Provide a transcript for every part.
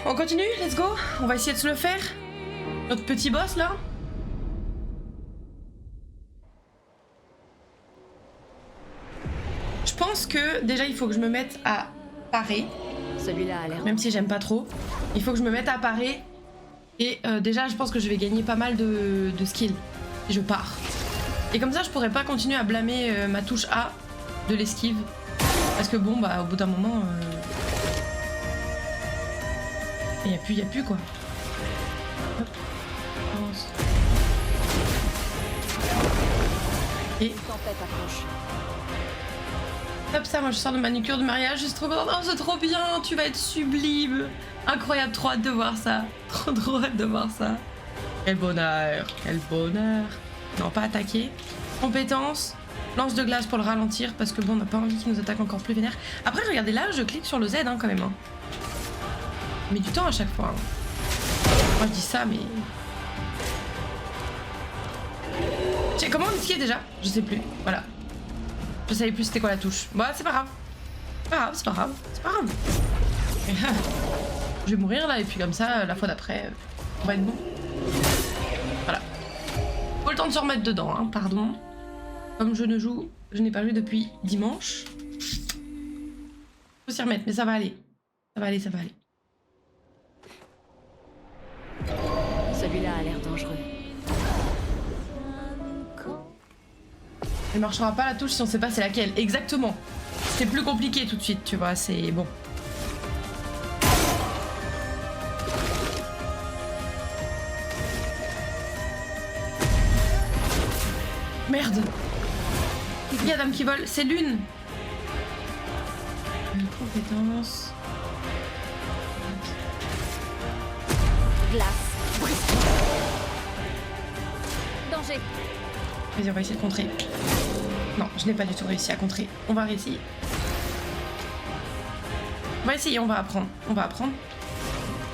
on continue, let's go. On va essayer de se le faire. Notre petit boss là. Je pense que déjà il faut que je me mette à parer. Celui-là a l'air. Même si j'aime pas trop. Il faut que je me mette à parer. Et déjà je pense que je vais gagner pas mal de skills. Si je pars. Et comme ça je pourrais pas continuer à blâmer ma touche A de l'esquive. Parce que bon bah au bout d'un moment... y a plus quoi. Hop. Avance. Et... Hop ça, moi je sors de manucure de mariage, je suis trop contente, c'est trop bien, tu vas être sublime. Incroyable, trop hâte de voir ça. Trop hâte de voir ça. Quel bonheur, quel bonheur. Non, pas attaquer. Compétence, lance de glace pour le ralentir, parce que bon, on n'a pas envie qu'il nous attaque encore plus vénère. Après, regardez là, je clique sur le Z hein, quand même. Hein. Mais du temps à chaque fois. Hein. Moi je dis ça, mais... Tiens, comment on esquive déjà? Je sais plus, voilà. Je savais plus c'était quoi la touche. Bah c'est pas grave. C'est pas grave, c'est pas grave, c'est pas grave. Je vais mourir là et puis comme ça, la fois d'après, on va être bon. Voilà. Faut le temps de se remettre dedans, hein, pardon. Comme je n'ai pas joué depuis dimanche. Faut s'y remettre, mais ça va aller. Ça va aller, ça va aller. Celui-là a l'air dangereux. Elle marchera pas la touche si on sait pas c'est laquelle. Exactement. C'est plus compliqué tout de suite, tu vois, c'est bon. Merde. Il y a dame qui vole, c'est l'une. Compétence. Glace. Danger. Vas-y, on va essayer de contrer. Non, je n'ai pas du tout réussi à contrer. On va réessayer. On va essayer, on va apprendre. On va apprendre.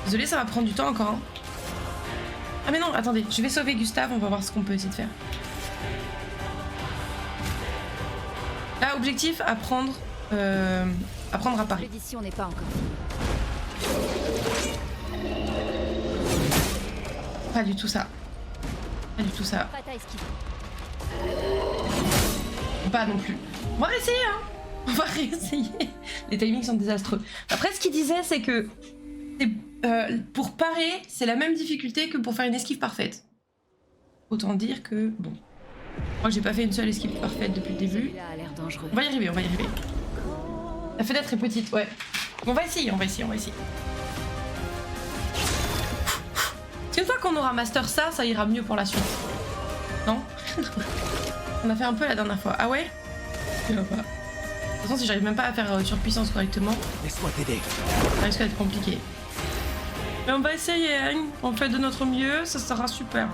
Désolée, ça va prendre du temps encore. Hein. Ah mais non, attendez, je vais sauver Gustave, on va voir ce qu'on peut essayer de faire. Là, objectif, apprendre à Paris. L'édition n'est pas encore. Pas du tout ça. Pas du tout ça. Pas non plus. On va réessayer, hein. On va réessayer. Les timings sont désastreux. Après, ce qu'il disait, c'est que pour parer, c'est la même difficulté que pour faire une esquive parfaite. Autant dire que, bon. Moi, j'ai pas fait une seule esquive parfaite depuis le début. On va y arriver, on va y arriver. La fenêtre est petite, ouais. On va essayer, on va essayer, on va essayer. Une fois qu'on aura master ça, ça ira mieux pour la suite. Non? On a fait un peu la dernière fois. Ah ouais? Je sais pas. De toute façon, si j'arrive même pas à faire surpuissance correctement, Laisse-moi t'aider. ça risque d'être compliqué. Mais on va essayer, hein. On fait de notre mieux, ça sera super.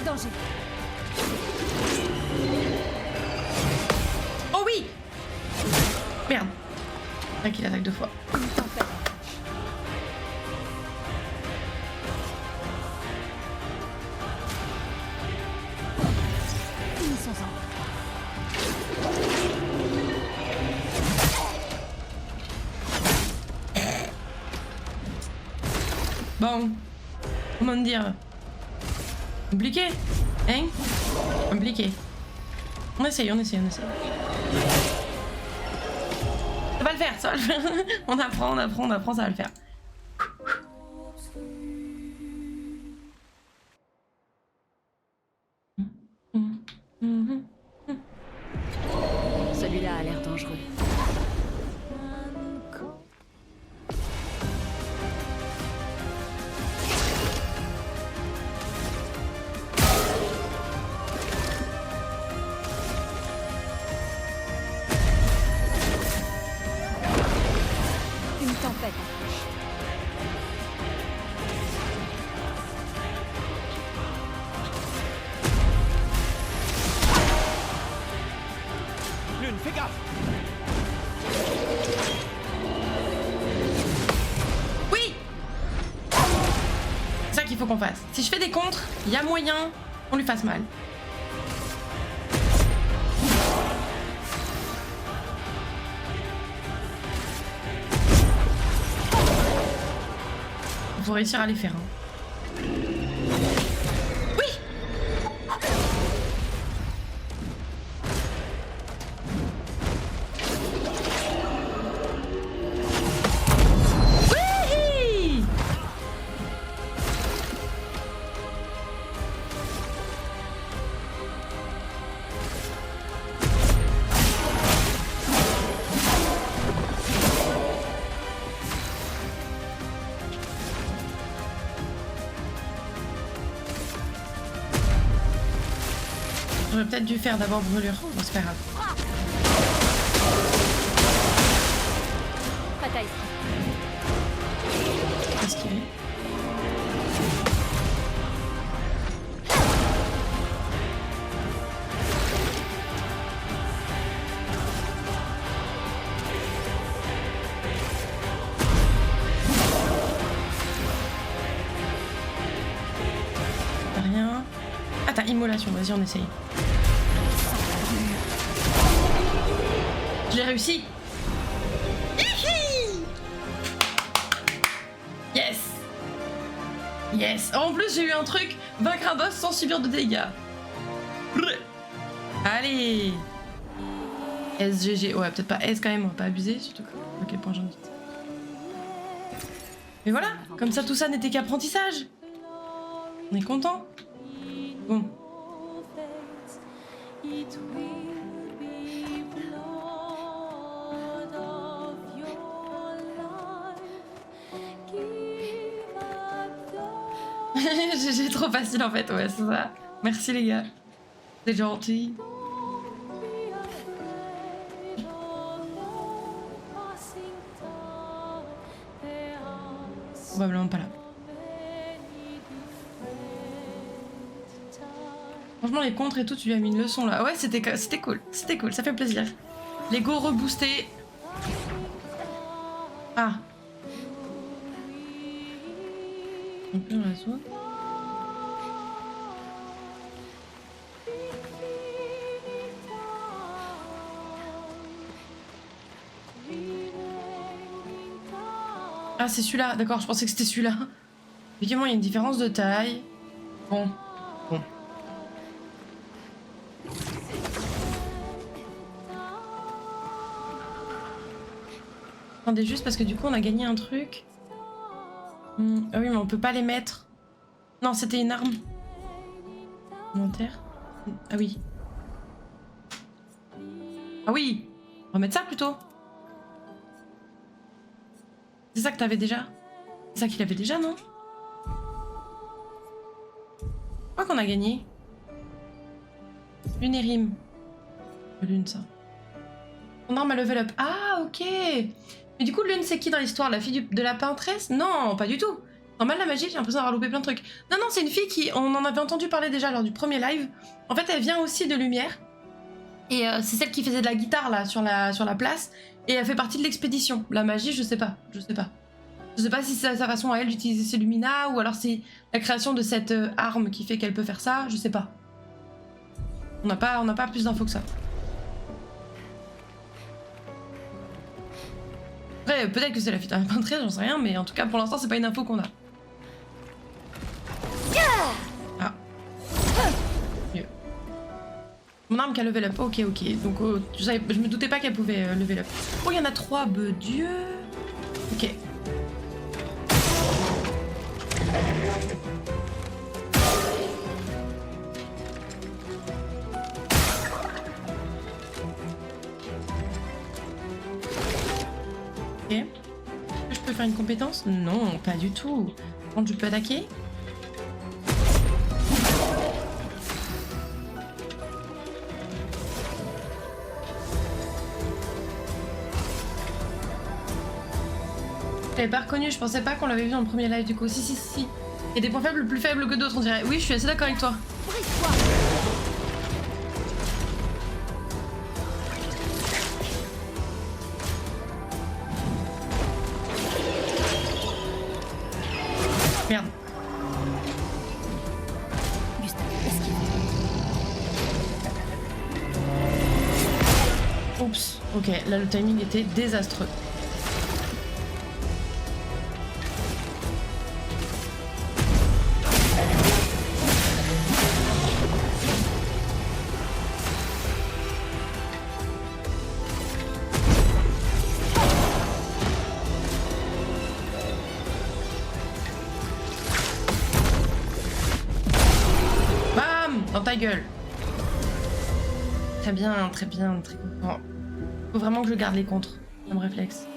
Danger. Oh oui! Merde. C'est vrai qu'il attaque 2 fois. Bon, comment dire? Compliqué, hein? Compliqué. On essaye, on essaye, on essaye. Ça va le faire, ça va le faire. On apprend, on apprend, on apprend, ça va le faire. Celui-là a l'air dangereux. Une tempête approche. Lune, fais gaffe. Oui! C'est ça qu'il faut qu'on fasse. Si je fais des contres, il y a moyen qu'on lui fasse mal. faut réussir à les faire. Hein. Oui. Oui. J'aurais peut-être dû faire d'abord brûlure. Bon, c'est pas grave. Bataille. Qu'est-ce qu'il est? Rien. Ah, t'as immolation. Vas-y, on essaye. Je l'ai réussi. Hihi. Yes. Yes. En plus, j'ai eu un truc. Vaincre un boss sans subir de dégâts. Allez. SGG. Ouais, peut-être pas S quand même, on va pas abuser. Surtout à quel point j'en dis. Mais voilà. Comme ça, tout ça n'était qu'apprentissage. On est content. Bon. J'ai trop facile en fait, ouais, c'est ça. Merci les gars. C'est gentil. Probablement pas là. Franchement, les contres et tout, tu lui as mis une leçon là. Ouais, c'était cool. C'était cool, ça fait plaisir. L'ego reboosté. Ah. Un peu dans la zone. Ah, c'est celui-là. D'accord, je pensais que c'était celui-là. Effectivement, il y a une différence de taille. Bon. Attendez juste parce que du coup, on a gagné un truc. Ah oui, mais on peut pas les mettre. Non, c'était une arme. Inventaire. Ah oui. Ah oui. On va mettre ça plutôt. C'est ça que t'avais déjà? C'est ça qu'il avait déjà, non? Je crois qu'on a gagné. Lune et rime. Lune, ça. Ton arme a level up. Ah, ok. Mais du coup, Lune, c'est qui dans l'histoire? La fille de la peintresse? Non, pas du tout. Normal, la magie, j'ai l'impression d'avoir loupé plein de trucs. Non, non, c'est une fille qui... On en avait entendu parler déjà lors du premier live. En fait, elle vient aussi de Lumière. Et c'est celle qui faisait de la guitare, là, sur la place. Et elle fait partie de l'expédition. La magie, je sais pas. Je sais pas. Je sais pas si c'est sa façon à elle d'utiliser ses Lumina, ou alors c'est la création de cette arme qui fait qu'elle peut faire ça. Je sais pas. On n'a pas plus d'infos que ça. Après, peut-être que c'est la fille de la peintresse, j'en sais rien, mais en tout cas, pour l'instant, c'est pas une info qu'on a. Ah. Mieux. Mon arme qui a level up. Ok, ok. Donc, je me doutais pas qu'elle pouvait level up. Oh, il y en a 3, Dieu. Ok. Ok. Est-ce que je peux faire une compétence? Non, pas du tout. Quand je peux attaquer? Je l'avais pas reconnu, je pensais pas qu'on l'avait vu dans le premier live du coup. Si, si, si. Il y a des points faibles plus faibles que d'autres, on dirait. Oui, je suis assez d'accord avec toi. Merde. Oups. Ok, là le timing était désastreux. gueule. Très bien, très bien, très content. Faut vraiment que je garde les contres comme réflexe.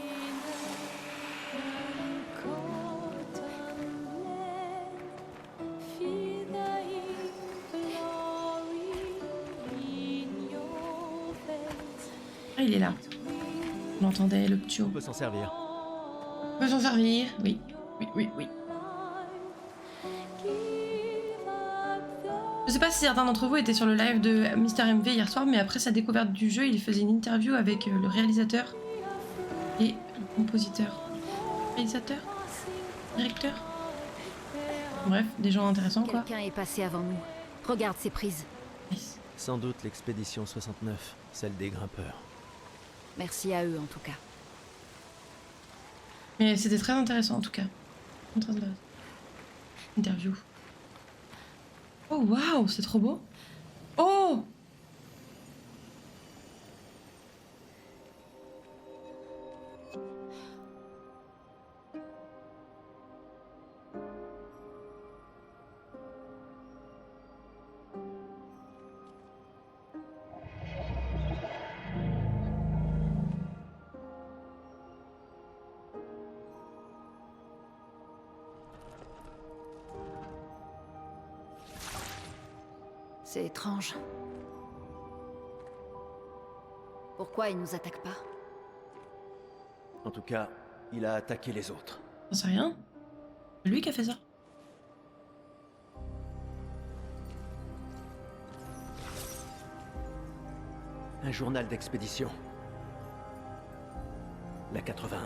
Ah, il est là. On entendait le petit. On peut s'en servir. On peut s'en servir, oui. Oui, oui, oui. Je sais pas si certains d'entre vous étaient sur le live de Mister MV hier soir, mais après sa découverte du jeu, il faisait une interview avec le réalisateur et le compositeur. Réalisateur? Directeur? Bref, des gens intéressants quoi. Quelqu'un est passé avant nous. Regarde ces prises. Nice. Sans doute l'expédition 69, celle des grimpeurs. Merci à eux en tout cas. Mais c'était très intéressant en tout cas. Très intéressant. Interview. Oh waouh, c'est trop beau. Oh! C'est étrange. Pourquoi ils nous attaquent pas? En tout cas, il a attaqué les autres. J'en sais rien. C'est lui qui a fait ça. Un journal d'expédition. La 81.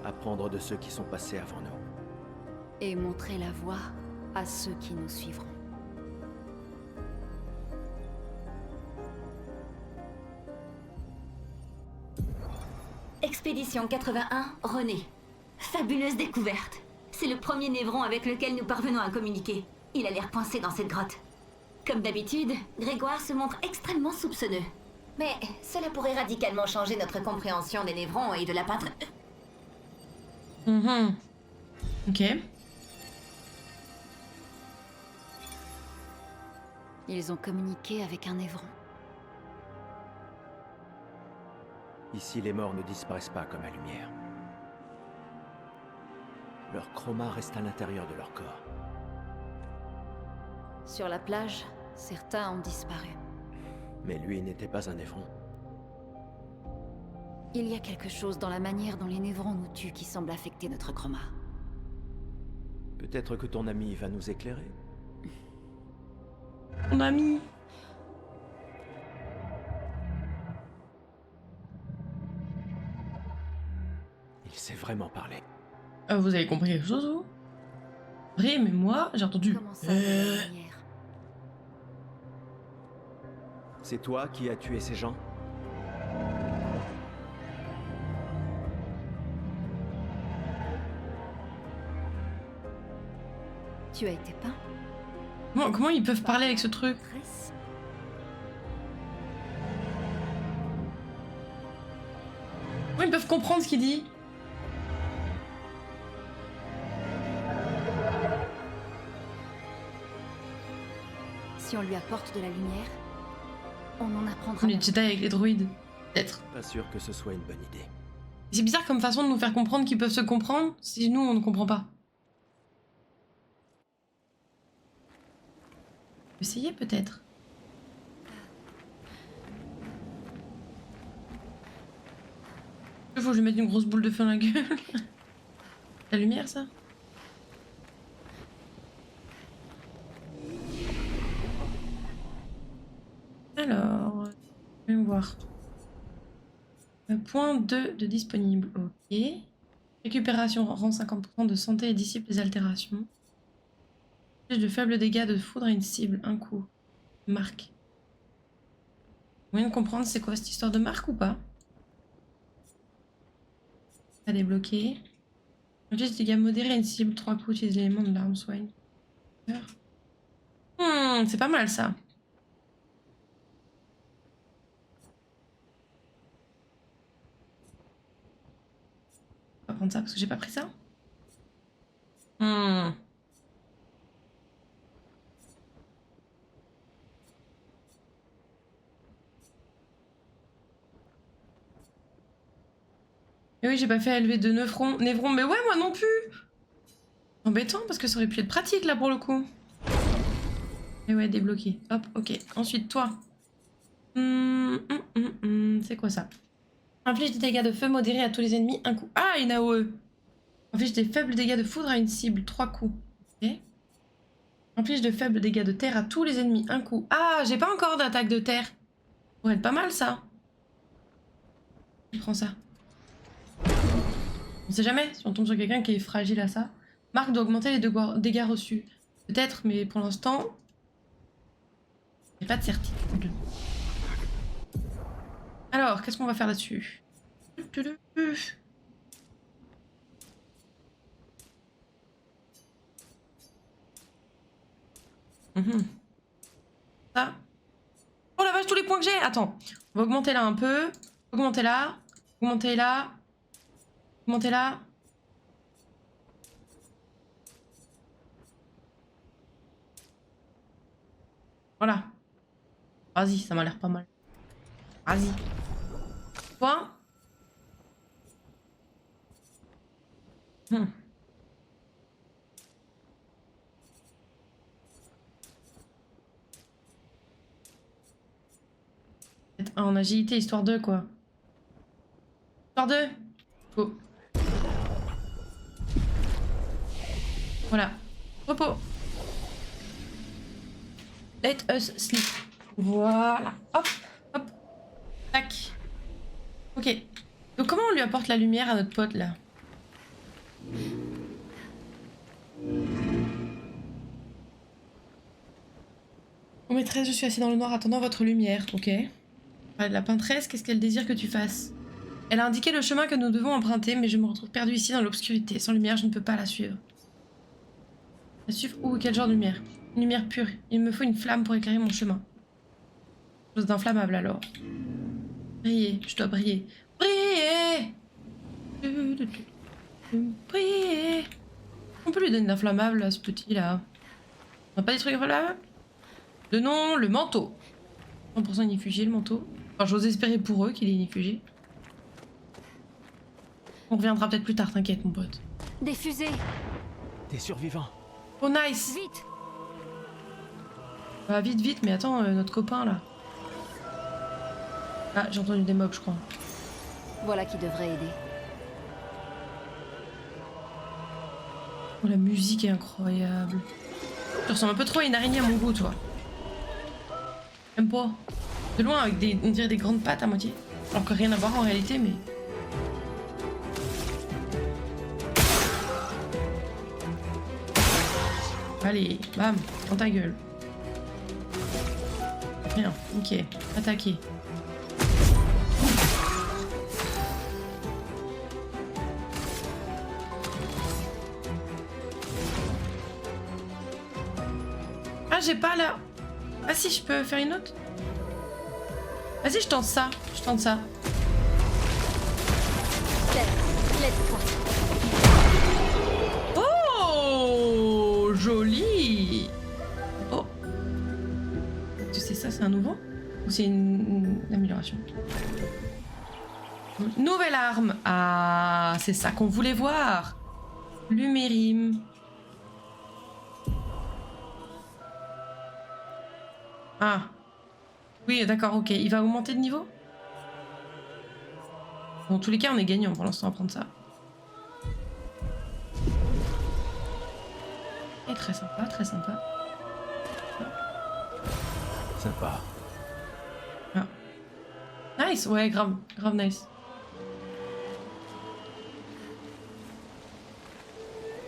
Apprendre de ceux qui sont passés avant nous. Et montrer la voie à ceux qui nous suivront. Expédition 81, René. Fabuleuse découverte. C'est le premier névron avec lequel nous parvenons à communiquer. Il a l'air coincé dans cette grotte. Comme d'habitude, Grégoire se montre extrêmement soupçonneux. Mais cela pourrait radicalement changer notre compréhension des névrons et de la patrie. Ok. Ils ont communiqué avec un névron. Ici, les morts ne disparaissent pas comme la lumière. Leur chroma reste à l'intérieur de leur corps. Sur la plage, certains ont disparu. Mais lui n'était pas un évron. Il y a quelque chose dans la manière dont les névrons nous tuent qui semble affecter notre chroma. Peut-être que ton ami va nous éclairer. Mon ami. Il sait vraiment parler. Vous avez compris quelque chose, vous? Vrai, mais moi, j'ai entendu. Comment ça, la lumière? C'est toi qui as tué ces gens? Tu as été peint? Comment ils peuvent parler avec ce truc? Tresse? Comment ils peuvent comprendre ce qu'il dit? Si on lui apporte de la lumière, on en apprendra. Les Jedi avec les droïdes. Peut-être. Pas sûr que ce soit une bonne idée. C'est bizarre comme façon de nous faire comprendre qu'ils peuvent se comprendre si nous on ne comprend pas. Essayez peut-être. Il faut que je lui mette une grosse boule de feu dans la gueule. La lumière, ça? Alors, je vais voir. Point 2 de disponible, ok. Récupération rend 50% de santé et dissipe les altérations. De faibles dégâts de foudre à une cible, un coup. Marque. Moyen de comprendre c'est quoi cette histoire de marque ou pas? À débloquer. Juste dégâts modérés à une cible, 3 coups, utilise l'élément de l'arme soigne. C'est pas mal ça. Hop. prendre ça parce que j'ai pas pris ça. Hmm. Et oui, j'ai pas fait élever de névrons. Mais ouais, moi non plus. Embêtant parce que ça aurait pu être pratique là pour le coup. Et ouais, débloqué. Hop, ok. Ensuite, toi. C'est quoi ça? Inflige des dégâts de feu modérés à tous les ennemis, un coup. Ah, une AOE. Inflige des faibles dégâts de foudre à une cible, 3 coups. Ok. Inflige de faibles dégâts de terre à tous les ennemis, un coup. Ah, j'ai pas encore d'attaque de terre. Ça pourrait être pas mal ça. Je prends ça. On sait jamais si on tombe sur quelqu'un qui est fragile à ça. Marque doit augmenter les dégâts reçus. Peut-être, mais pour l'instant, j'ai pas de certitude. Alors, qu'est-ce qu'on va faire là-dessus? Ça. Oh la vache, tous les points que j'ai! Attends, on va augmenter là un peu. Augmenter là. Augmenter là. Augmenter là. Voilà. Vas-y, ça m'a l'air pas mal. Vas-y. Toi? En agilité, histoire de quoi. Histoire de. Go. Voilà. Repos. Let us sleep. Voilà. Hop, hop. Tac. Ok. Donc comment on lui apporte la lumière à notre pote là? Oh maîtresse, je suis assis dans le noir attendant votre lumière. Ok. La peintresse, qu'est-ce qu'elle désire que tu fasses? Elle a indiqué le chemin que nous devons emprunter, mais je me retrouve perdue ici dans l'obscurité. Sans lumière, je ne peux pas la suivre. La suivre où? Quel genre de lumière? Une lumière pure. Il me faut une flamme pour éclairer mon chemin. Chose d'inflammable alors. Briller, je dois briller. Briller! Briller! On peut lui donner d'inflammable à ce petit là. On n'a pas des trucs inflammables? De nom, le manteau. 100% inifugé le manteau. Enfin, j'ose espérer pour eux qu'il est inifugé. On reviendra peut-être plus tard, t'inquiète mon pote. Des fusées. Des survivants. Oh nice! Vite. Bah vite vite, mais attends, notre copain là. Ah, j'ai entendu des mobs je crois. Voilà qui devrait aider. Oh la musique est incroyable. Tu ressembles un peu trop à une araignée à mon goût toi. J'aime pas. De loin avec des, on dirait des grandes pattes à moitié. Alors que rien à voir en réalité mais... Allez, bam, dans ta gueule. Rien, ok, attaquer. Ah, j'ai pas là. Ah si, je peux faire une autre. Vas-y, je tente ça, je tente ça. Laisse-toi. Oh, joli. Oh. Tu sais ça, c'est un nouveau? Ou c'est une amélioration? Nouvelle arme. Ah, c'est ça qu'on voulait voir. Lumérim. Ah. Oui, d'accord, ok. Il va augmenter de niveau? Dans tous les cas, on est gagnant pour l'instant à prendre ça. Et très sympa, très sympa. Sympa. Ah. Nice, ouais, grave, grave nice.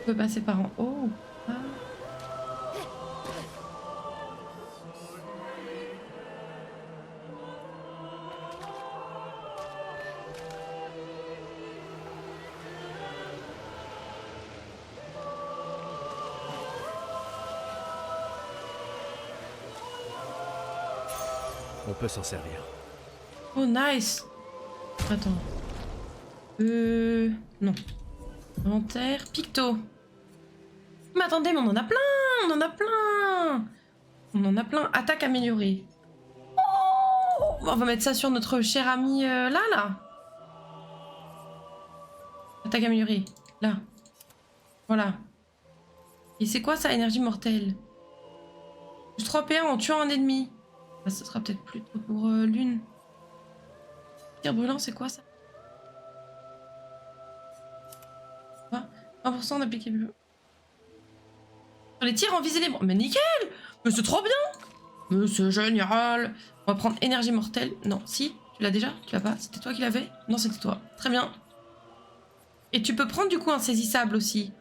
On peut passer par en haut. Ah. On peut s'en servir. Oh, nice. Attends. Non. Inventaire, picto. Mais attendez, mais on en a plein, on en a plein. On en a plein. Attaque améliorée. Oh, on va mettre ça sur notre cher ami là. Attaque améliorée, là. Voilà. Et c'est quoi ça, énergie mortelle? Plus 3 PA en tuant un ennemi. Ah, ça sera peut-être plus tôt pour l'une. Tir brûlant, c'est quoi ça? 1% d'appliqué bleu. Sur les tirs en visée libre. Mais nickel! Mais c'est trop bien! Mais c'est génial! On va prendre énergie mortelle. Non, si, tu l'as déjà? Tu l'as pas? C'était toi qui l'avais? Non, c'était toi. Très bien. Et tu peux prendre du coup un saisissable aussi.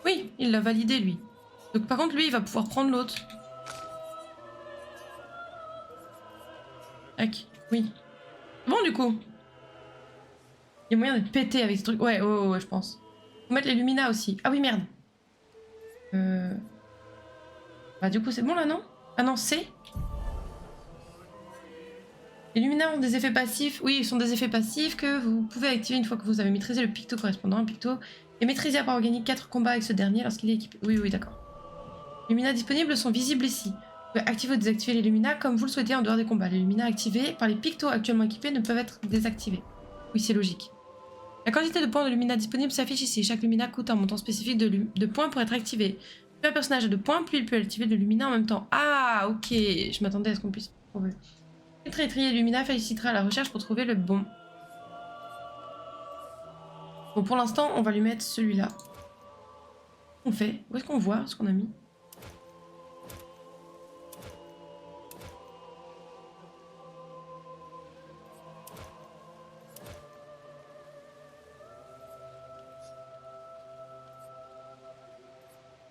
Oui, il l'a validé lui. Donc par contre lui il va pouvoir prendre l'autre. Tac, oui. Bon du coup. Il y a moyen d'être pété avec ce truc. Ouais, je pense. Faut mettre les Lumina aussi. Ah oui merde. Bah du coup c'est bon là non? Ah non c'est. Les Lumina ont des effets passifs. Oui, ils sont des effets passifs que vous pouvez activer une fois que vous avez maîtrisé le picto correspondant. Un picto est maîtrisé à part organique 4 combats avec ce dernier lorsqu'il est équipé. Oui, d'accord. Les Lumina disponibles sont visibles ici. Vous pouvez activer ou désactiver les Lumina comme vous le souhaitez en dehors des combats. Les Lumina activés par les pictos actuellement équipés ne peuvent être désactivés. Oui, c'est logique. La quantité de points de Lumina disponibles s'affiche ici. Chaque Lumina coûte un montant spécifique de points pour être activé. Plus un personnage a de points, plus il peut activer de Lumina en même temps. Ah, ok. Je m'attendais à ce qu'on puisse trouver. Notre étrier Lumina félicitera la recherche pour trouver le bon. Bon, pour l'instant, on va lui mettre celui-là. On fait. Où est-ce qu'on voit ce qu'on a mis?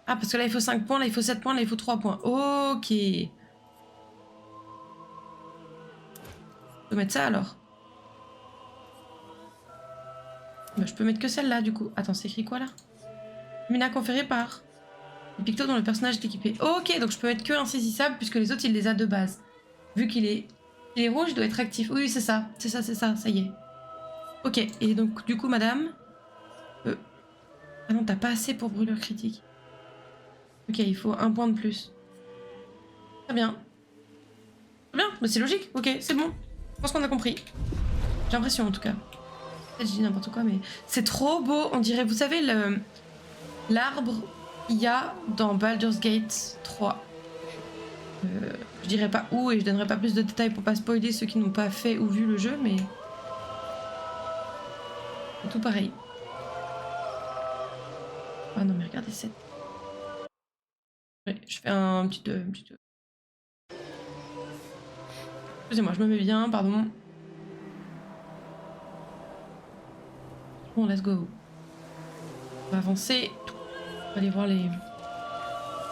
Ah, parce que là, il faut 5 points, là, il faut 7 points, là, il faut 3 points. Ok. Je peux mettre ça, alors? Bah, je peux mettre que celle-là, du coup. Attends, c'est écrit quoi, là? Lumina conférée par les pictos dont le personnage est équipé. Ok, donc je peux mettre que insaisissable, puisque les autres, il les a de base. Vu qu'il est rouge, il doit être actif. Oui, c'est ça. C'est ça, ça y est. Ok, et donc, du coup, madame... Ah non, t'as pas assez pour brûlure critique. Ok, il faut 1 point de plus. Très bien. Très bien, mais c'est logique. Ok, c'est bon. Je pense qu'on a compris. J'ai l'impression, en tout cas. Peut-être je dis n'importe quoi, mais... C'est trop beau. On dirait, vous savez, l'arbre qu'il y a dans Baldur's Gate 3. Je dirais pas où et je donnerai pas plus de détails pour pas spoiler ceux qui n'ont pas fait ou vu le jeu, mais... C'est tout pareil. Ah non, mais regardez cette... Ouais, je fais un petit... Excusez-moi, je me mets bien, pardon. Bon, let's go. On va avancer. On va aller voir les...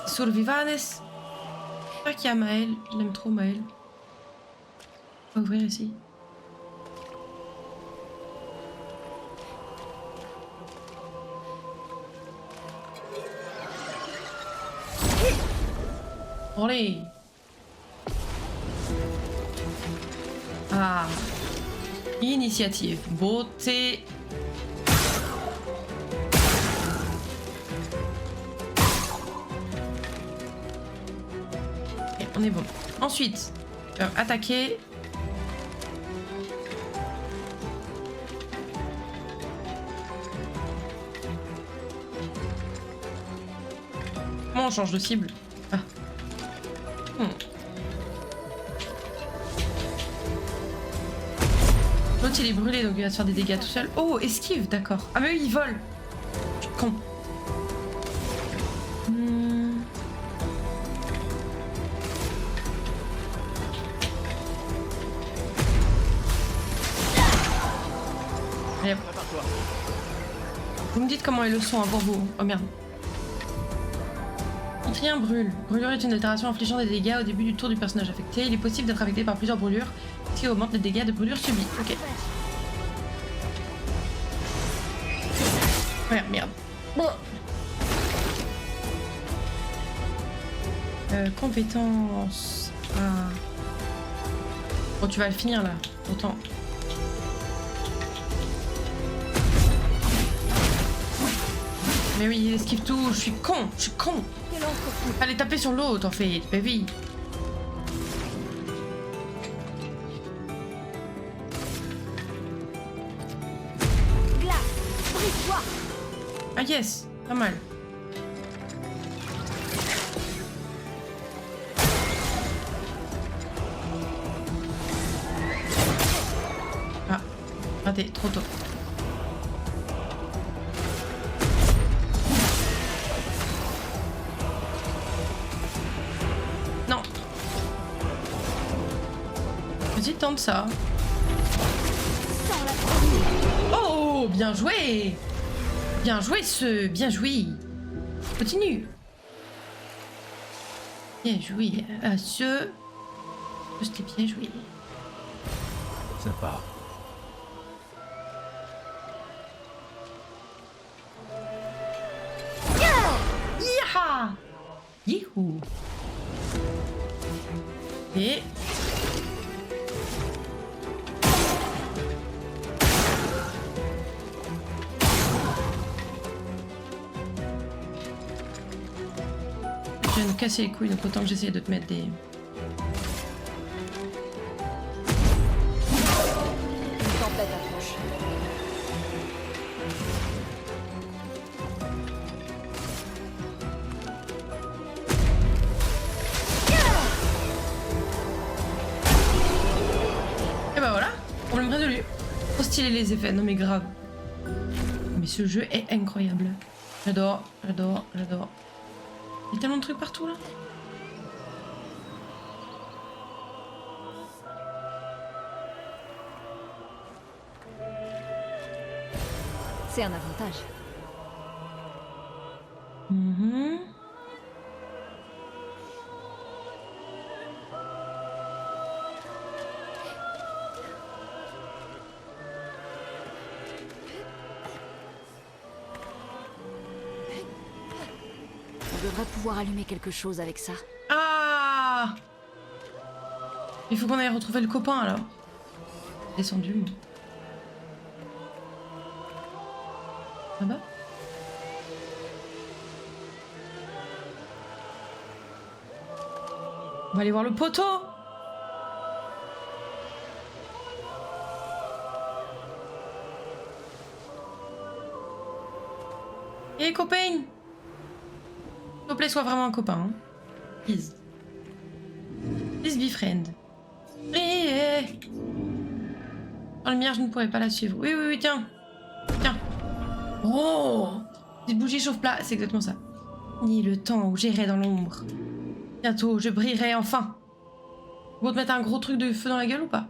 Survivanes. J'espère qu'il y a Maël. Je l'aime trop, Maël. On va ouvrir ici. Allez. Ah. Initiative. Beauté. Ok, on est bon. Ensuite, attaquer. Comment on change de cible? Ah. L'autre il est brûlé donc il va se faire des dégâts tout seul. Oh, esquive, d'accord. Ah mais oui, il vole. Con. Allez, hop. Vous me dites comment est le son pour vous. Oh merde. Rien brûle. Brûlure est une altération infligeant des dégâts au début du tour du personnage affecté. Il est possible d'être affecté par plusieurs brûlures, ce qui augmente les dégâts de brûlure subis. Ok. Ouais, merde. Bon. Compétence. Ah. Bon, tu vas le finir là. Autant. Mais oui, il esquive tout, je suis con, je suis con. Quel entrefou. Fallait taper sur l'autre en fait, bah oui. Glace. Brise-toi. Ah yes, pas mal. Ah, raté, trop tôt. Non. Vas-y, tente ça. Sans la première. Oh, bien joué. Bien joué ce... Bien joué. Continue. Bien joué à ce... C'était bien joué. Sympa. Yaha! Youhou! Et... Je viens de casser les couilles, donc autant que j'essaye de te mettre des... Une tempête approche. Et bah voilà, problème résolu. Trop stylé les effets, non mais grave. Mais ce jeu est incroyable. J'adore, j'adore, j'adore. Il y a tellement de trucs partout là. C'est un avantage. Mhm. On devrait pouvoir allumer quelque chose avec ça. Ah! Il faut qu'on aille retrouver le copain alors. Descendu. Moi. Là-bas? On va aller voir le poteau. Hé copain! S'il te plaît, sois vraiment un copain. Hein. Please. Please be friend. Oui. Dans la lumière, je ne pourrais pas la suivre. Oui, oui, oui, tiens. Tiens. Oh! Petite bougie chauffe-plat, c'est exactement ça. Ni le temps où j'irai dans l'ombre. Bientôt, je brillerai enfin. Vous te mettre un gros truc de feu dans la gueule ou pas?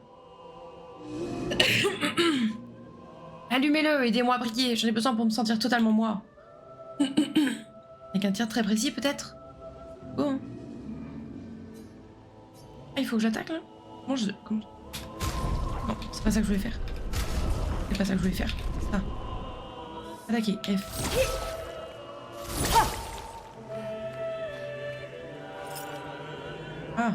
Allumez-le, aidez-moi à briller. J'en ai besoin pour me sentir totalement moi. Avec un tir très précis, peut-être? Bon. Ah, il faut que j'attaque là? Comment... Non, c'est pas ça que je voulais faire. C'est pas ça que je voulais faire. Ça. Attaquer, F. Ah.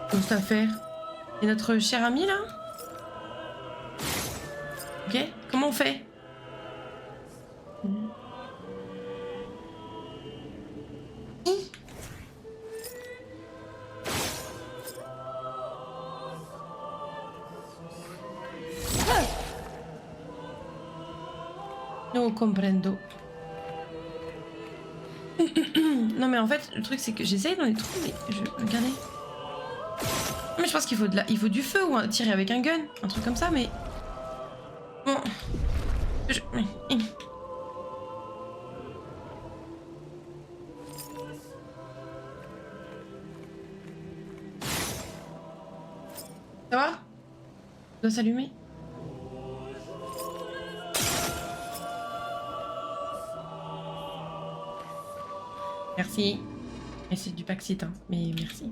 Qu'est-ce à faire? Et notre cher ami là? Ok, comment on fait? No comprendo. Non mais en fait le truc c'est que j'essaye dans les trucs mais regardez. Mais je pense qu'il faut il faut du feu ou tirer avec un gun, un truc comme ça mais bon. Ça va? Ça doit s'allumer. Merci. Et c'est du Paxit, hein, mais merci.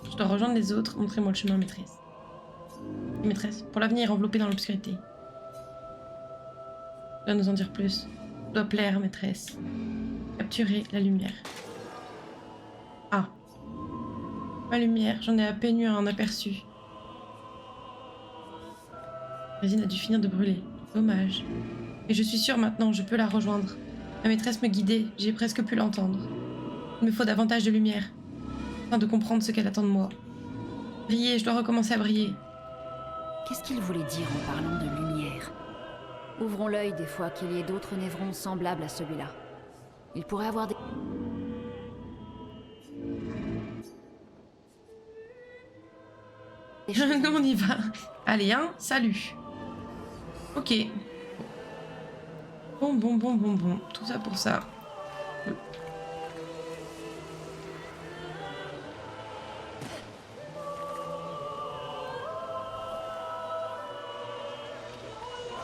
Je dois rejoindre les autres. Montrez-moi le chemin, maîtresse. Maîtresse, pour l'avenir, enveloppée dans l'obscurité. Je dois nous en dire plus. Je dois plaire, maîtresse. Capturer la lumière. Ah. Ma lumière, j'en ai à peine eu un aperçu. La résine a dû finir de brûler. Dommage. Et je suis sûre maintenant, je peux la rejoindre. Ma maîtresse me guidait, j'ai presque pu l'entendre. Il me faut davantage de lumière, afin de comprendre ce qu'elle attend de moi. Briller, je dois recommencer à briller. Qu'est-ce qu'il voulait dire en parlant de lumière? Ouvrons l'œil des fois qu'il y ait d'autres névrons semblables à celui-là. Il pourrait avoir des... Nous on y va. Allez, hein, salut. Ok. Bon. Tout ça pour ça.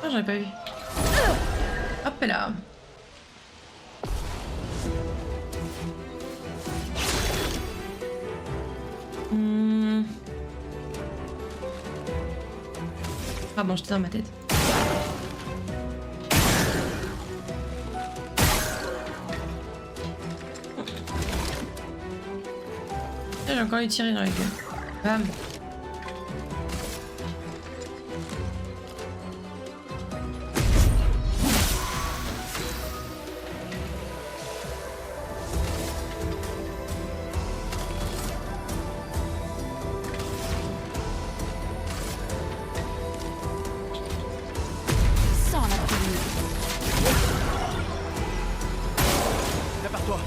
Oh, j'avais pas vu. Hop là. Ah bon, j'étais dans ma tête. J'ai encore eu tiré dans la gueule. Bam. Sans la prévenir. Prépare-toi.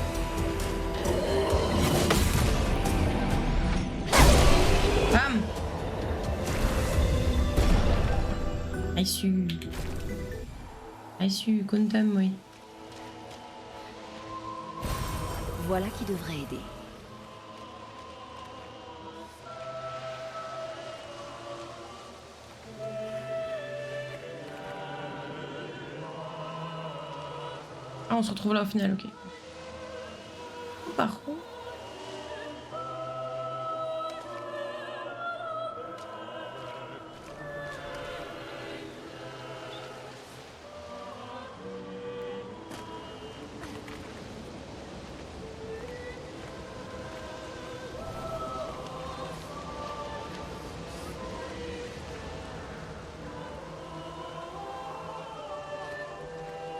Bam. Aïssu, Quantum, oui. Voilà qui devrait aider. Ah, on se retrouve là au final, ok. Par contre...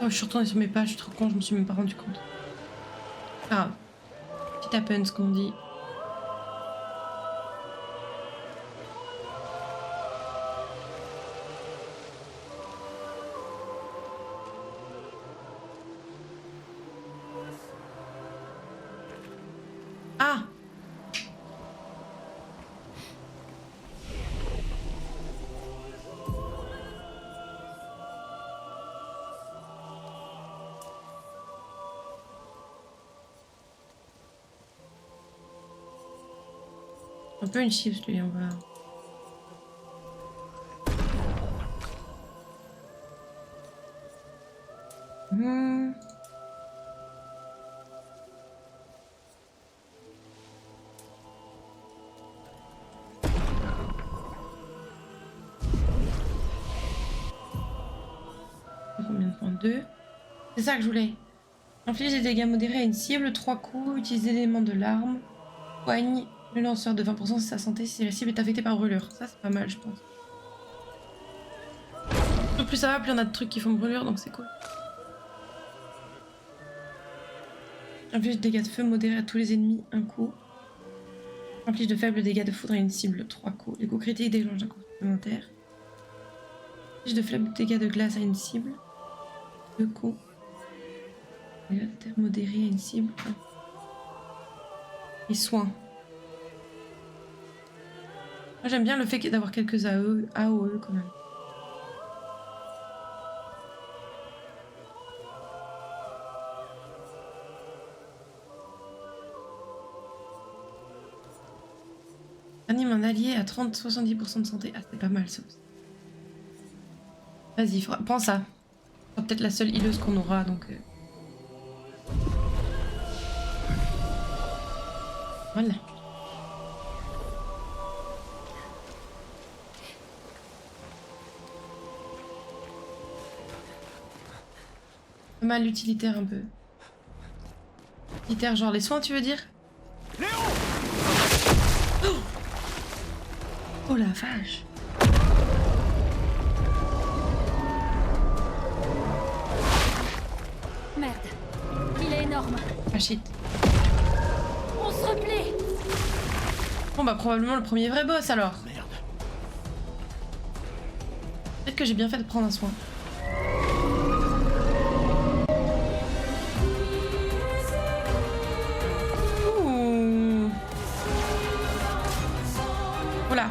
Oh, je suis retournée sur mes pages, je suis trop con, je me suis même pas rendu compte. Ah, petit happens comme on dit. Ah! Un peu une chips lui, on va... Combien de points? 2. C'est ça que je voulais. Inflige des dégâts modérés à une cible, 3 coups, utiliser l'élément de l'arme, poigne le lanceur de 20% de sa santé si la cible est affectée par brûlure. Ça c'est pas mal je pense. Plus ça va, plus on a de trucs qui font brûlure donc c'est cool. Inflige des dégâts de feu modérés à tous les ennemis, 1 coup. Inflige de faibles dégâts de foudre à une cible, 3 coups. Les coups critiques déclenchent un coup supplémentaire. Inflige de faibles dégâts de glace à une cible, 2 coups. Dégâts de terre modérés à une cible, 1. Et soins. Moi j'aime bien le fait d'avoir quelques AOE quand même. Anime un allié à 30-70% de santé. Ah c'est pas mal ça aussi. Vas-y, prends ça. C'est peut-être la seule healeuse qu'on aura donc... Voilà. Pas mal utilitaire un peu. Utilitaire genre les soins tu veux dire? Léon! Oh la vache. Merde. Il est énorme. Ah shit. On se replie. Bon bah probablement le premier vrai boss alors. Merde. Peut-être que j'ai bien fait de prendre un soin. Ouh. Voilà.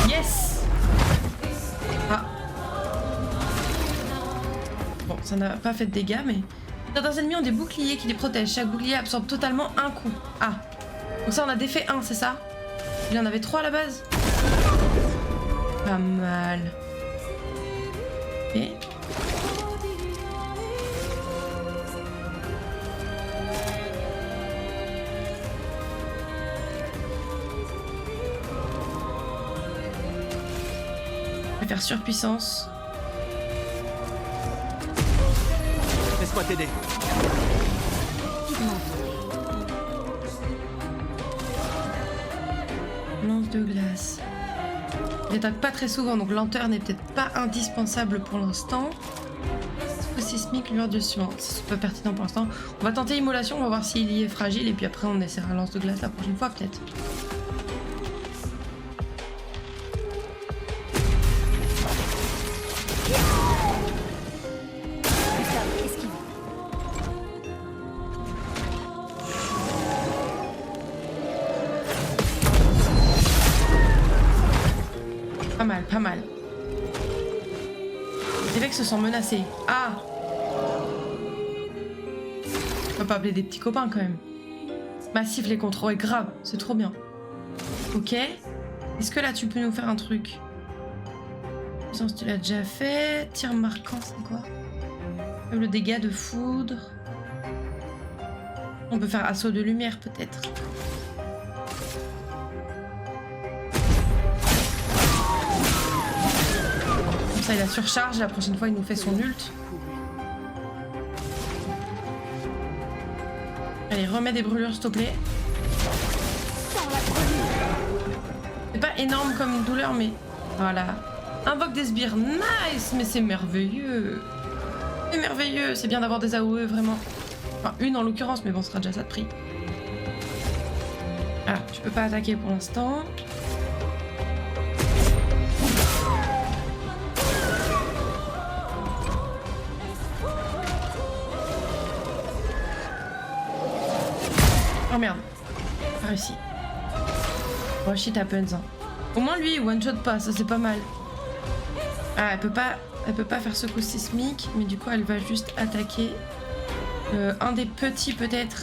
Yes. Ah. Bon, ça n'a pas fait de dégâts, mais... Certains ennemis ont des boucliers qui les protègent. Chaque bouclier absorbe totalement un coup. Ah. Donc ça, on a défait un, c'est ça? Il y en avait 3 à la base? Pas mal. Ok. Je vais faire surpuissance. Laisse-moi t'aider. Lance de glace. Il attaque pas très souvent, donc lenteur n'est peut-être pas indispensable pour l'instant. Sismique, lueur de suivant. C'est pas pertinent pour l'instant. On va tenter immolation, on va voir s'il y est fragile, et puis après on essaiera lance de glace la prochaine fois peut-être. Esquive. Pas mal, pas mal. Les mecs se sentent menacés. Ah! On peut pas appeler des petits copains quand même. Massif les contrôles, grave, c'est trop bien. Ok. Est-ce que là tu peux nous faire un truc? Puissance, tu l'as déjà fait. Tir marquant, c'est quoi? Le dégât de foudre. On peut faire assaut de lumière peut-être. Comme ça il a surcharge, la prochaine fois il nous fait son ult. Allez, remets des brûlures s'il te plaît. C'est pas énorme comme douleur mais voilà. Invoque des sbires, nice, mais c'est merveilleux. C'est merveilleux, c'est bien d'avoir des AOE vraiment. Enfin une en l'occurrence, mais bon, ce sera déjà ça de prix. Ah, tu peux pas attaquer pour l'instant. Oh merde, pas réussi. Oh shit happens. Hein. Au moins lui, one shot pas, ça c'est pas mal. Ah, elle peut pas faire ce coup sismique, mais du coup elle va juste attaquer un des petits peut-être.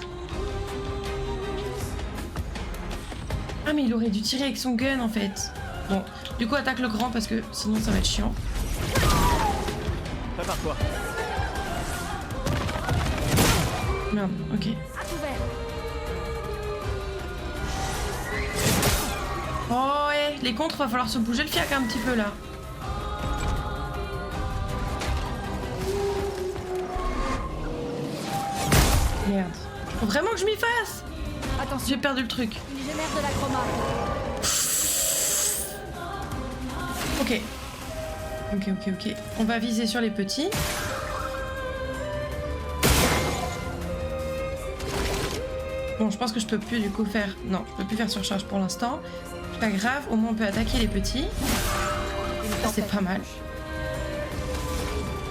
Ah mais il aurait dû tirer avec son gun en fait. Bon, du coup attaque le grand parce que sinon ça va être chiant. Prépare-toi. Merde, ok. Oh ouais, les contres, va falloir se bouger le fiac un petit peu là. Merde. Faut vraiment que je m'y fasse. Attention, J'ai perdu le truc. il génère de la chroma. Ok. Ok. On va viser sur les petits. Bon, je pense que je peux plus du coup faire... Non, je peux plus faire surcharge pour l'instant. Pas grave, au moins on peut attaquer les petits. Ça c'est pas mal.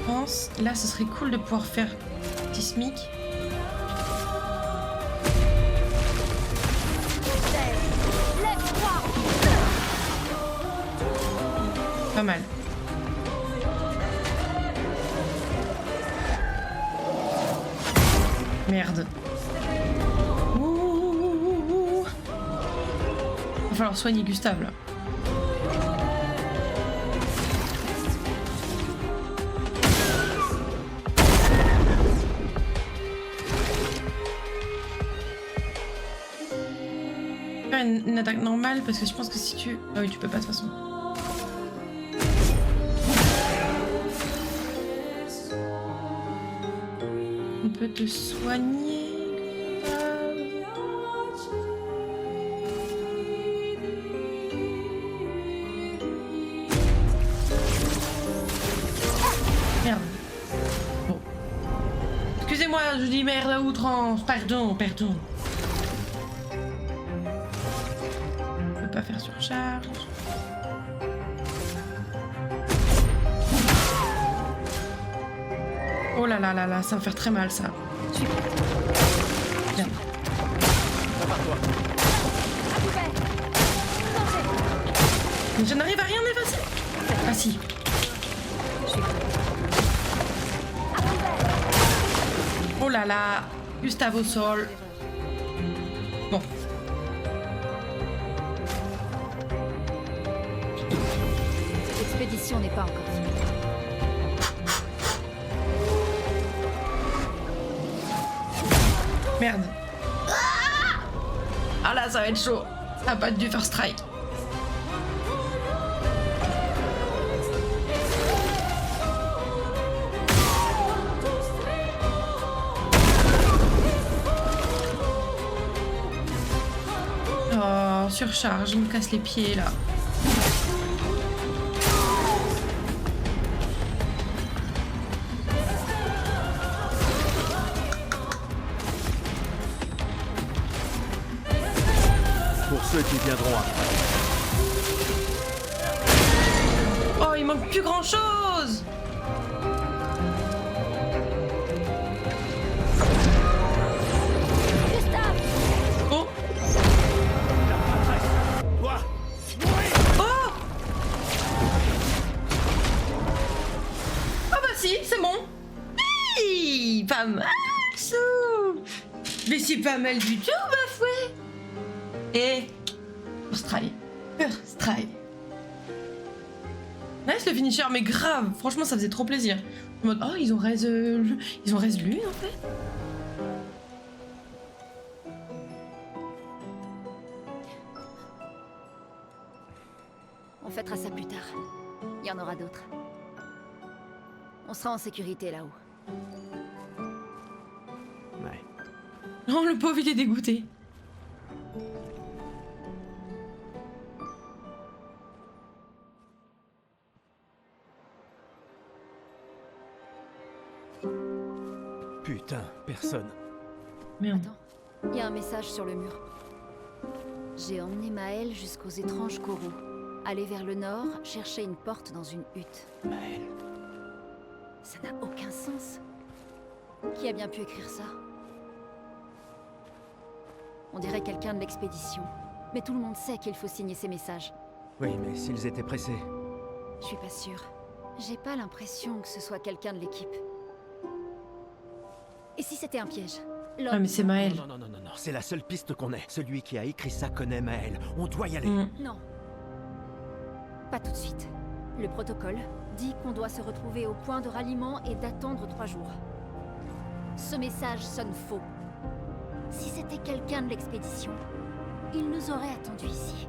Je pense... Là, ce serait cool de pouvoir faire petit smic. Pas mal. Merde. Ouh. Va falloir soigner Gustave là. Faire une attaque normale parce que je pense que si tu... Ah oui, tu peux pas de toute façon. peux te soigner. Merde. Bon. Excusez-moi, je dis merde à outrance. Pardon, pardon. Je peux pas faire surcharge. Oh là là là là, ça va faire très mal ça. Bien. Mais je n'arrive à rien effacer. Ah si. Oh là là, Gustave au sol. Bon. Cette expédition n'est pas encore finie. Merde. Ah là, ça va être chaud. Ça va pas être du first strike. Oh, surcharge, je me casse les pieds là. Pour ceux qui viendront après. Oh, il manque plus grand chose. Oh. Toi, Oh. Ah bah si, c'est bon. Hi, pas mal, Sou. Mais c'est pas mal du tout, bafoué. Et first try. First try. Nice le finisher, mais grave. Franchement, ça faisait trop plaisir. En mode, oh, ils ont résolu en fait. On fêtera ça plus tard. Il y en aura d'autres. On sera en sécurité là-haut. ouais. Oh, le pauvre, il est dégoûté. Putain, personne. Merde. Attends, il y a un message sur le mur. J'ai emmené Maël jusqu'aux étranges coraux. Aller vers le nord, chercher une porte dans une hutte. Maël. Ça n'a aucun sens. Qui a bien pu écrire ça? On dirait quelqu'un de l'expédition. Mais tout le monde sait qu'il faut signer ces messages. Oui, mais s'ils étaient pressés. Je suis pas sûre. J'ai pas l'impression que ce soit quelqu'un de l'équipe. Et si c'était un piège? Ah, mais c'est Maël. Non, non, non, non, non, c'est la seule piste qu'on ait. Celui qui a écrit ça connaît Maël. On doit y aller. Non. Pas tout de suite. Le protocole dit qu'on doit se retrouver au point de ralliement et d'attendre 3 jours. Ce message sonne faux. Si c'était quelqu'un de l'expédition, il nous aurait attendus ici.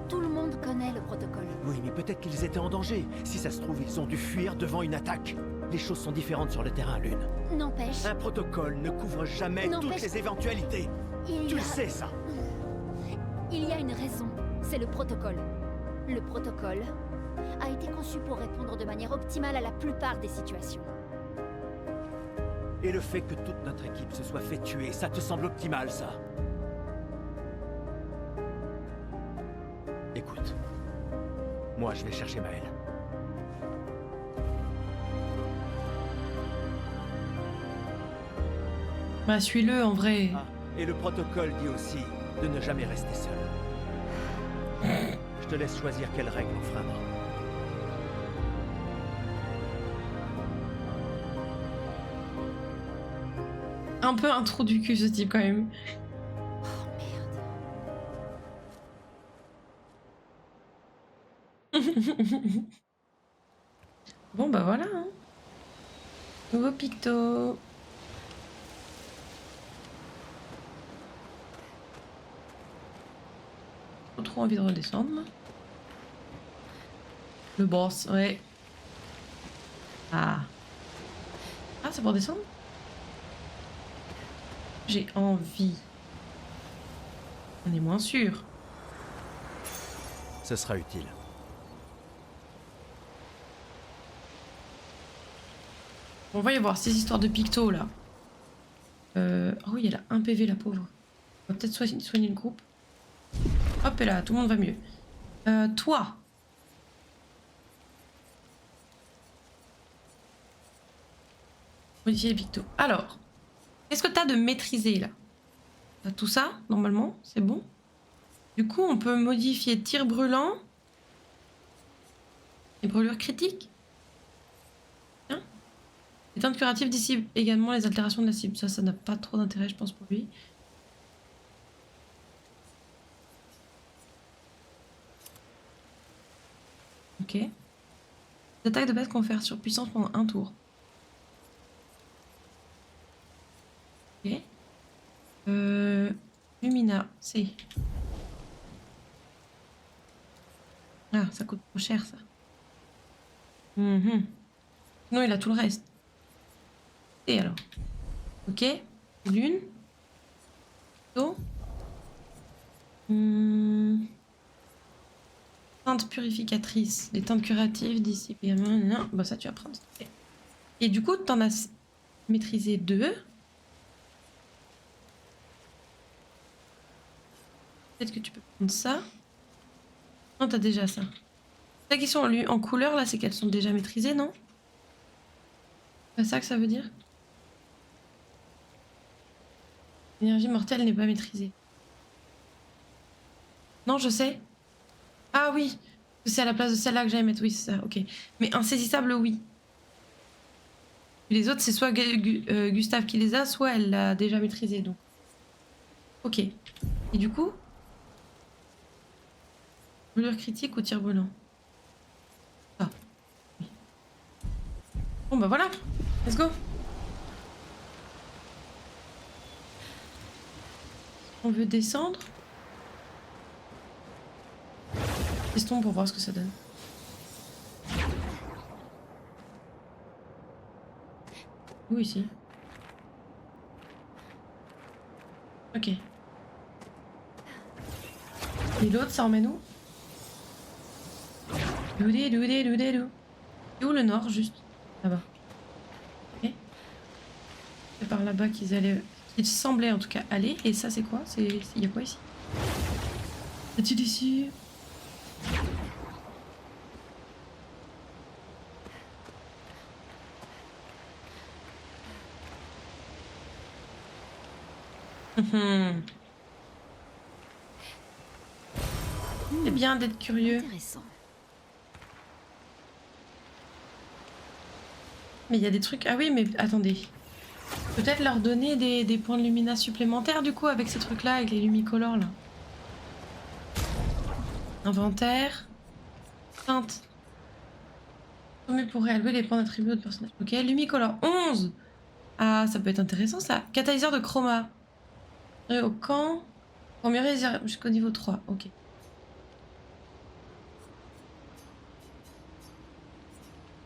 Tout le monde connaît le protocole. Oui, mais peut-être qu'ils étaient en danger. Si ça se trouve, ils ont dû fuir devant une attaque. Les choses sont différentes sur le terrain, Lune. N'empêche, Un protocole ne couvre jamais Non, toutes mais- les éventualités. il Tu y le a... sais, ça. Il y a une raison. C'est le protocole. Le protocole a été conçu pour répondre de manière optimale à la plupart des situations. Et le fait que toute notre équipe se soit fait tuer, ça te semble optimal, ça? Écoute. Moi, je vais chercher Maël. Bah, suis-le en vrai. Ah, et le protocole dit aussi de ne jamais rester seul. Je te laisse choisir quelle règle enfreindre. Un peu un trou du cul ce type quand même. Oh merde. Bon bah voilà. Hein. Nouveau picto. Trop envie de redescendre. Le boss, ouais. Ah. Ah, c'est pour descendre? J'ai envie. On est moins sûr. Ce sera utile. On va y voir ces histoires de pictos là. Oh oui, elle a un PV la pauvre. On va peut-être soigner le groupe. Hop et là, tout le monde va mieux. Toi. Modifier les pictos. Alors, qu'est-ce que t'as de maîtrisé là? T'as tout ça, normalement, c'est bon. Du coup, on peut modifier tir brûlant et brûlure critique. Tiens. Les teintes curatives dissipent également les altérations de la cible. Ça n'a pas trop d'intérêt, je pense, pour lui. Ok. Les attaques de base confèrent sur puissance pendant un tour. Ok. Lumina, c'est... Ah, ça coûte trop cher, ça. Non, il a tout le reste. Et alors? Ok. Lune. Eau. Teinte purificatrice. Les teintes curatives dissipent également. Bah ça, tu vas prendre. Et du coup, t'en as maîtrisé 2. Peut-être que tu peux prendre ça. Non, t'as déjà ça. Celles qui sont en couleur, là, c'est qu'elles sont déjà maîtrisées, non? C'est ça que ça veut dire? L'énergie mortelle n'est pas maîtrisée. Non, je sais. Ah oui, c'est à la place de celle-là que j'allais mettre. Oui, c'est ça, ok. Mais insaisissable, oui. Les autres, c'est soit Gustave qui les a, soit elle l'a déjà maîtrisé, donc. Ok. Et du coup... Brûlure critique ou tir brûlant? Ah. Oui. Bon bah voilà. Let's go. On veut descendre. Testons pour voir ce que ça donne. Où ici? Ok. Et l'autre, ça emmène où? Doudé. Et où le nord, juste? Là-bas. Ok. C'est par là-bas qu'ils allaient... Ils semblaient en tout cas aller. Et ça, c'est quoi? Il y a quoi ici? As-tu ici? C'est bien d'être curieux. Intéressant. Mais il y a des trucs... Ah oui, mais attendez. Peut-être leur donner des points de lumina supplémentaires, du coup, avec ces trucs-là, avec les lumicolores, là. Inventaire. Teinte. Sommet pour réallouer les points d'attribut de personnage. Ok, lumicolore. 11. Ah, ça peut être intéressant, ça. Catalyseur de chroma. Au camp. Pour mieux réserver jusqu'au niveau 3. Ok.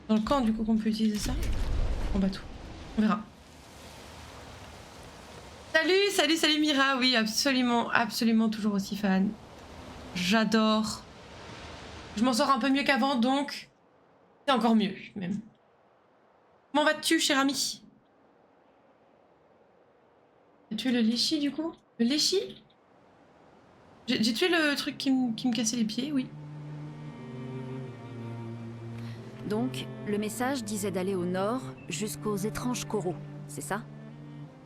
Dans le camp, du coup, qu'on peut utiliser ça. On bat tout. On verra. Salut Mira. Oui, absolument toujours aussi fan. J'adore. Je m'en sors un peu mieux qu'avant, donc c'est encore mieux, même. Comment vas-tu, cher ami? J'ai tué le Léchi, du coup? Le Léchi? J'ai tué le truc qui me cassait les pieds, oui. Donc, le message disait d'aller au nord jusqu'aux étranges coraux, c'est ça?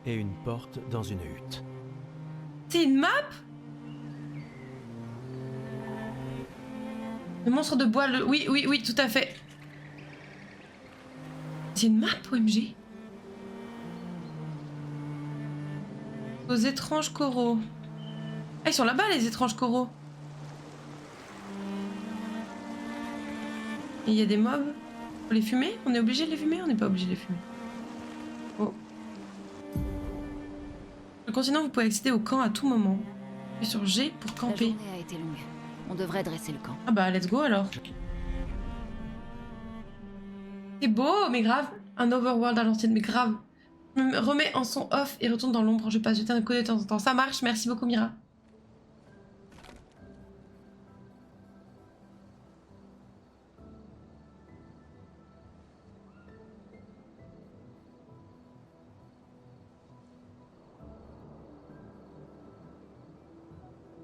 Et une porte dans une hutte. C'est une map? Le monstre de bois, oui, tout à fait. C'est une map, OMG. Aux étranges coraux. Ah, ils sont là-bas, les étranges coraux. Et il y a des mobs. Faut les fumer? On est obligé de les fumer? On n'est pas obligé de les fumer. Oh. Le continent, vous pouvez accéder au camp à tout moment. Appuyez sur G pour La camper. journée a été longue. On devrait dresser le camp. Ah bah, let's go alors. C'est beau, mais grave. Un overworld à l'ancienne, mais grave. Je me remets en son off et retourne dans l'ombre. Je passe jeter un coup de temps en temps. Ça marche, merci beaucoup Mira.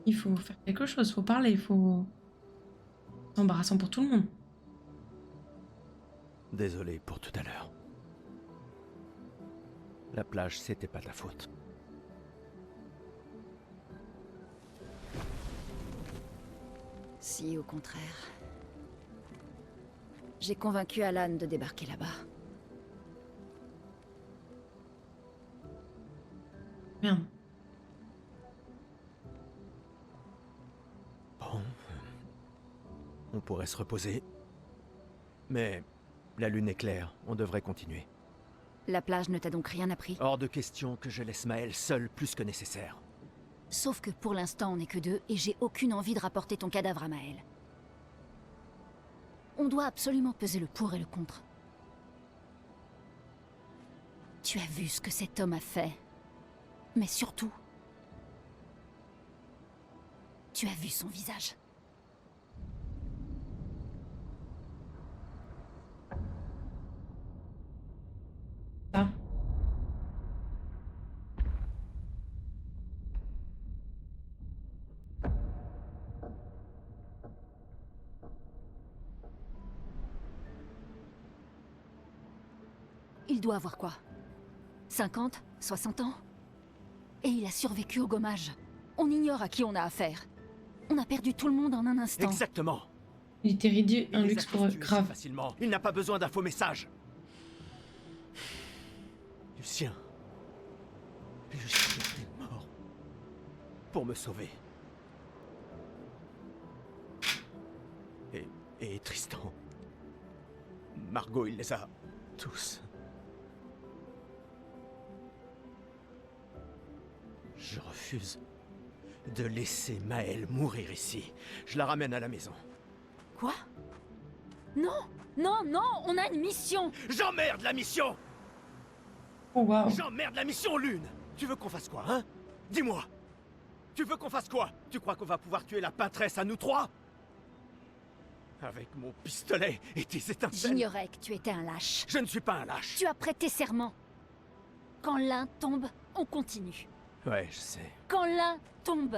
Il faut faire quelque chose, faut parler, il faut... C'est embarrassant pour tout le monde. Désolé pour tout à l'heure. La plage, c'était pas ta faute. Si, au contraire. J'ai convaincu Alan de débarquer là-bas. Merde. Bon. On pourrait se reposer. Mais la lune est claire, on devrait continuer. La plage ne t'a donc rien appris? Hors de question que je laisse Maël seul plus que nécessaire. Sauf que pour l'instant, on n'est que deux et j'ai aucune envie de rapporter ton cadavre à Maël. On doit absolument peser le pour et le contre. Tu as vu ce que cet homme a fait. Mais surtout, tu as vu son visage. Ah. Il doit avoir quoi? 50? 60 ans? Et il a survécu au gommage. On ignore à qui on a affaire. On a perdu tout le monde en un instant. Exactement. Il était réduit Il un les luxe a pour tous eux. tués si Grave. facilement. Il n'a pas besoin d'un faux message. Lucien. Lucien est mort. Pour me sauver. Et Tristan. Margot, il les a tous. Je refuse de laisser Maël mourir ici. Je la ramène à la maison. Quoi? Non! Non, non! On a une mission! J'emmerde la mission! Oh waouh. J'emmerde la mission Lune! Tu veux qu'on fasse quoi, hein? Dis-moi! Tu veux qu'on fasse quoi? Tu crois qu'on va pouvoir tuer la pâtresse à nous trois? Avec mon pistolet et tes étincelles? J'ignorais que tu étais un lâche. Je ne suis pas un lâche. Tu as prêté serment. Quand l'un tombe, on continue. Ouais, je sais. Quand l'un tombe.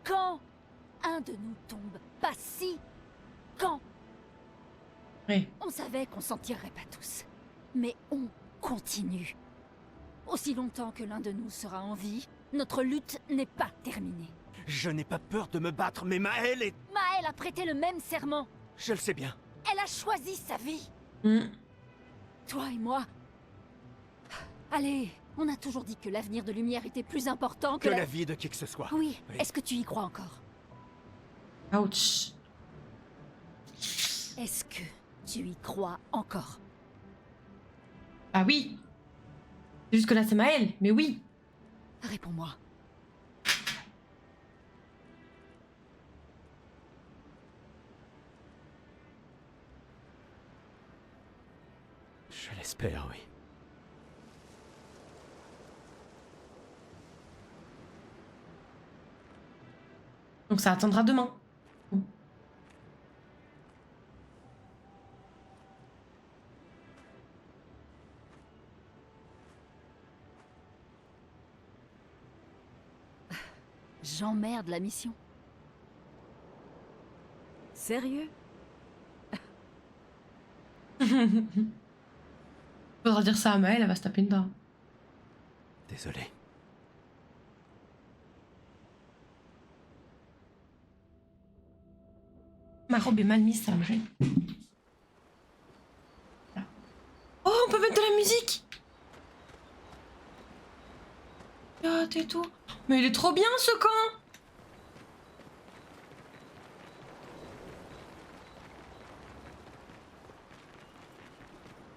Quand un de nous tombe. Pas si. Quand. Ouais. On savait qu'on s'en tirerait pas tous. Mais on continue. Aussi longtemps que l'un de nous sera en vie, notre lutte n'est pas terminée. Je n'ai pas peur de me battre, mais Maël est... Maël a prêté le même serment. Je le sais bien. Elle a choisi sa vie. Hmm. Toi et moi. Allez, on a toujours dit que l'avenir de Lumière était plus important que Que la vie de qui que ce soit. Oui, Oui. est-ce que tu y crois encore? Ouch. Est-ce que tu y crois encore? Ah oui. Juste que là c'est Maël, mais oui. Réponds-moi. Je l'espère, oui. Donc ça attendra demain. J'emmerde la mission. Sérieux? Faudra dire ça à Maël, elle va se taper une barre. Désolé. Ma robe est mal mise, ça me gêne. Là. Oh, on peut mettre de la musique. Ah, t'es tout. Mais il est trop bien ce camp.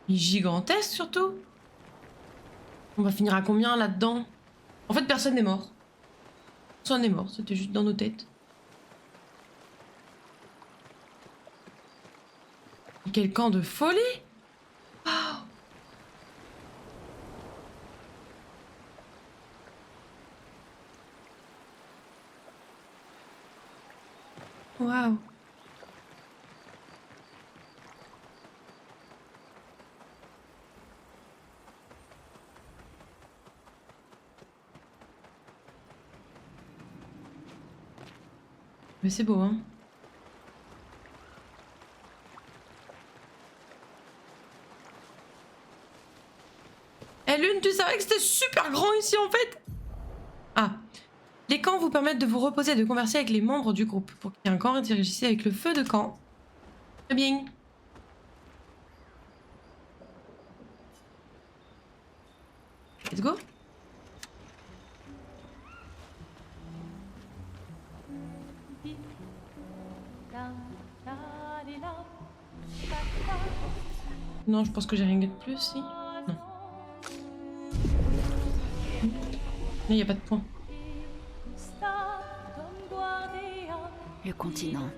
Il est gigantesque surtout. On va finir à combien là-dedans? En fait, personne n'est mort. Personne n'est mort, c'était juste dans nos têtes. Quel camp de folie! Wow. Waouh. Mais c'est beau, hein. Eh Lune, tu savais que c'était super grand ici en fait? Ah. Les camps vous permettent de vous reposer et de converser avec les membres du groupe. Pour qu'il y ait un camp, interagissez avec le feu de camp. Très bien. Let's go. Non, je pense que j'ai rien de plus, si. Non. Il n'y a pas de point. Le continent.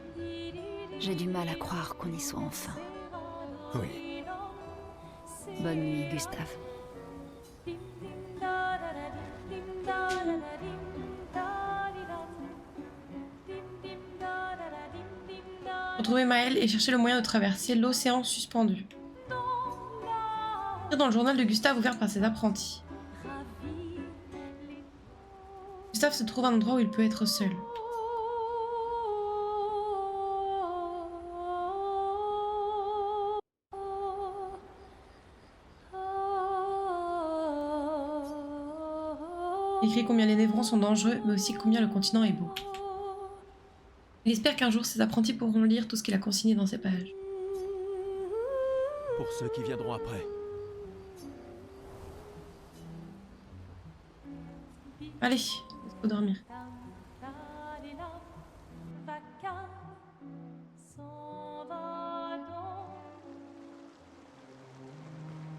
J'ai du mal à croire qu'on y soit enfin. Oui. Bonne nuit, Gustave. Retrouvez Maël et cherchez le moyen de traverser l'océan suspendu. Lire dans le journal de Gustave ouvert par ses apprentis. Gustave se trouve à un endroit où il peut être seul. Il écrit combien les névrons sont dangereux, mais aussi combien le continent est beau. Il espère qu'un jour ses apprentis pourront lire tout ce qu'il a consigné dans ces pages. Pour ceux qui viendront après. Allez, il faut dormir.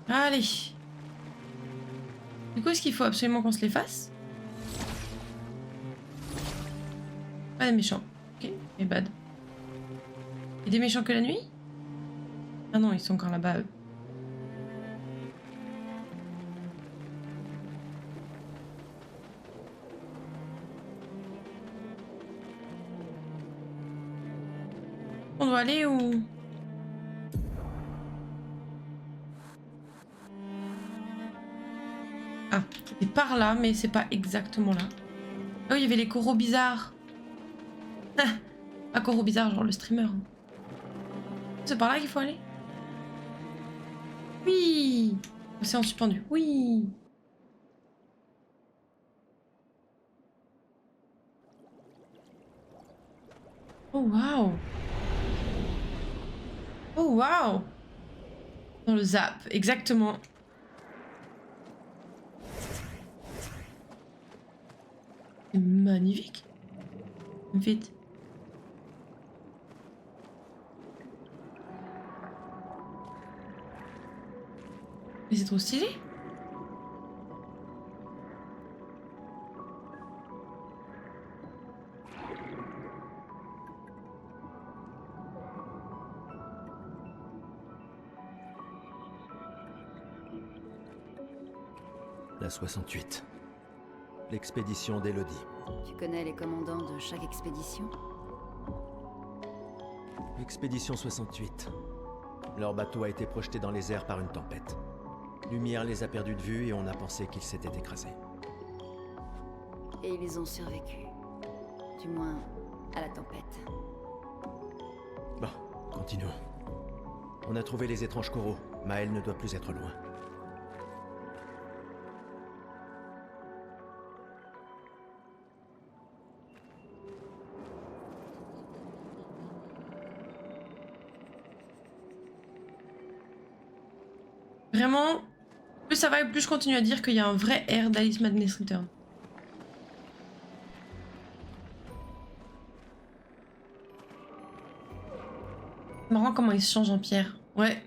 Allez. Du coup, est-ce qu'il faut absolument qu'on se les fasse? Pas des méchants. Ok, et bad. Et des méchants que la nuit? Ah non, ils sont encore là-bas, eux. On doit aller où? Ah, c'est par là, mais c'est pas exactement là. Oh, il y avait les coraux bizarres. Ah, pas coraux bizarres, genre le streamer. C'est par là qu'il faut aller? Oui! Océan suspendu, oui! Oh waouh! Oh waouh! Dans le zap, exactement. C'est magnifique. Vite. Mais c'est trop stylé. La 68. L'expédition d'Élodie. Tu connais les commandants de chaque expédition? Expédition 68. Leur bateau a été projeté dans les airs par une tempête. Lumière les a perdus de vue et on a pensé qu'ils s'étaient écrasés. Et ils ont survécu. Du moins, à la tempête. Bon, continuons. On a trouvé les étranges coraux. Maël ne doit plus être loin. Vraiment, plus ça va et plus je continue à dire qu'il y a un vrai air d'Alice Madness Return. Marrant comment il se change en pierre. Ouais.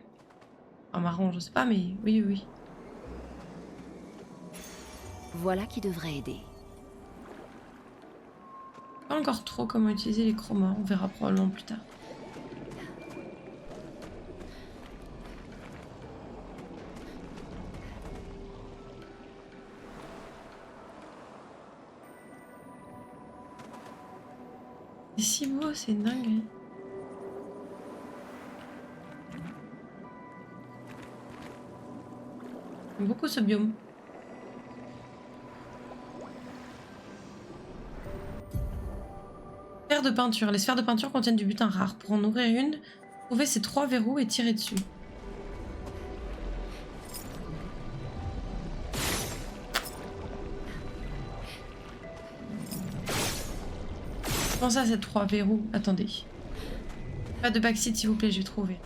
Enfin, marrant, je sais pas, mais oui, oui. Voilà qui devrait aider. Pas encore trop comment utiliser les chromas, on verra probablement plus tard. C'est si beau, c'est dingue. J'aime beaucoup ce biome. Sphère de peinture. Les sphères de peinture contiennent du butin rare. Pour en ouvrir une, trouvez ces 3 verrous et tirez dessus. Pensez à ces 3 verrous. Attendez. Pas de backseat s'il vous plaît, je vais trouver.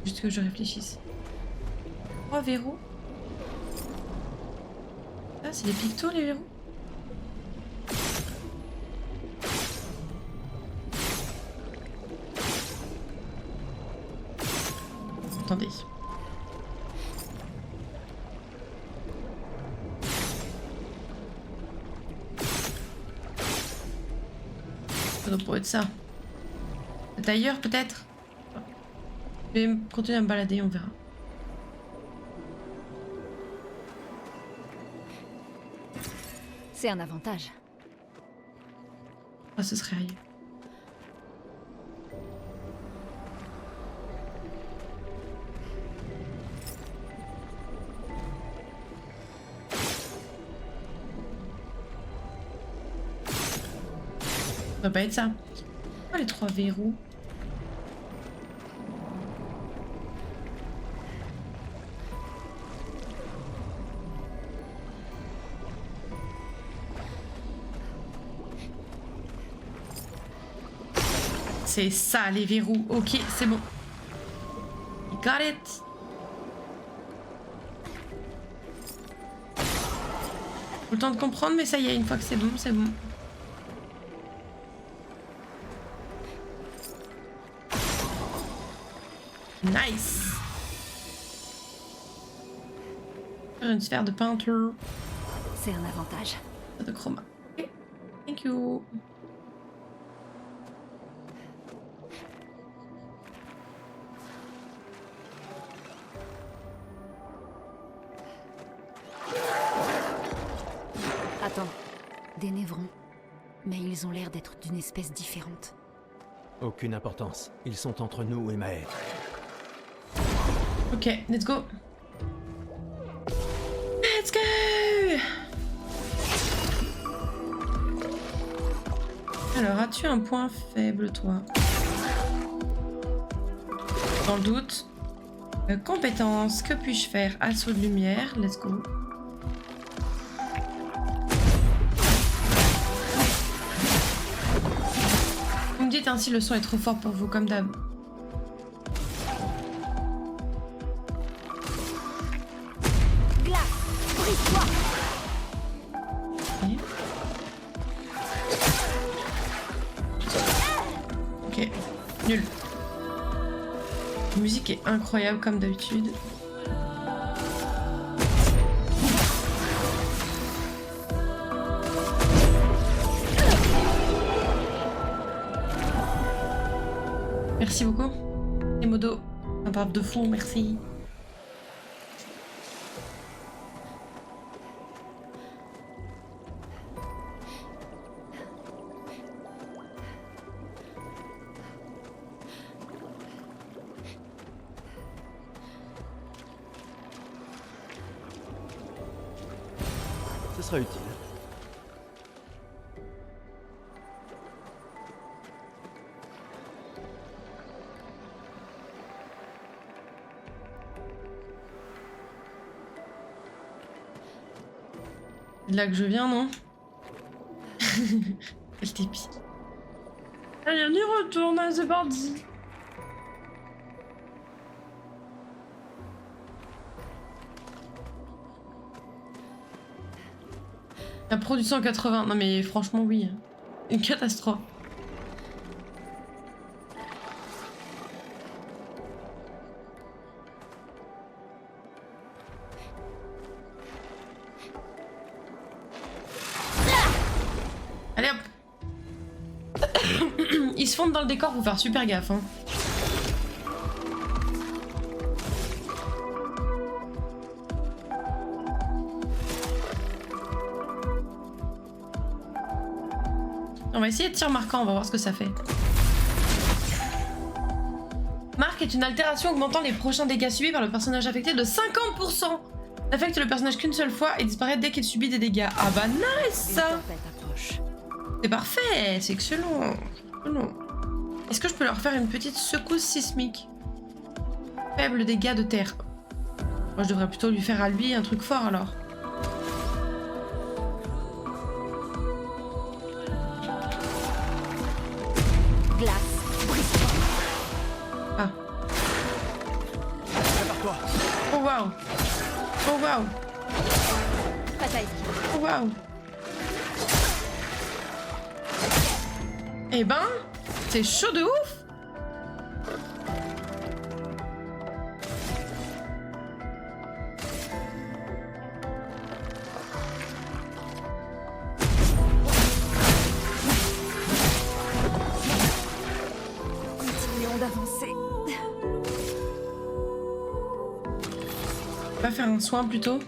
Juste que je réfléchisse. 3 verrous. Ah, c'est les pictos les verrous. Attendez. Ça doit pas être ça. C'est ailleurs peut-être. Je vais continuer à me balader, on verra. C'est un avantage. Ah, ce serait ailleurs. Ça doit pas être ça. Oh, les 3 verrous. C'est ça les verrous. Ok, c'est bon. Got it. Faut le temps de comprendre, mais ça y est, une fois que c'est bon, c'est bon. Nice. Une sphère de peinture. C'est un avantage. De chroma. Ok. Thank you. Attends. Des névrons. Mais ils ont l'air d'être d'une espèce différente. Aucune importance. Ils sont entre nous et Maët. Ok, let's go. Let's go. Alors, as-tu un point faible, toi? Dans le doute. Compétence, que puis-je faire? Assaut de lumière, let's go. Vous me dites ainsi, le son est trop fort pour vous, comme d'hab. Ok, nul. La musique est incroyable comme d'habitude. Merci beaucoup. Et modo, un barbe de fond, merci. Ce sera utile. C'est de là que je viens, non? Quel tépi. Allez, on y retourne, c'est parti. La production 80, non mais franchement oui. Une catastrophe. Allez hop. Ils se fondent dans le décor, faut faire super gaffe hein. On va essayer de tir marquant, on va voir ce que ça fait. Marque est une altération augmentant les prochains dégâts subis par le personnage affecté de 50%. Affecte le personnage qu'une seule fois et disparaît dès qu'il subit des dégâts. Ah bah nice ça. C'est parfait, c'est excellent. Est-ce que je peux leur faire une petite secousse sismique? Faible dégâts de terre. Moi je devrais plutôt lui faire à lui un truc fort alors. Glace. Ah. Prépare-toi. Oh waouh. Oh waouh. Fatal esquive. Oh waouh. Eh ben, c'est chaud de ouf. Continuons d'avancer. On va faire un soin plutôt.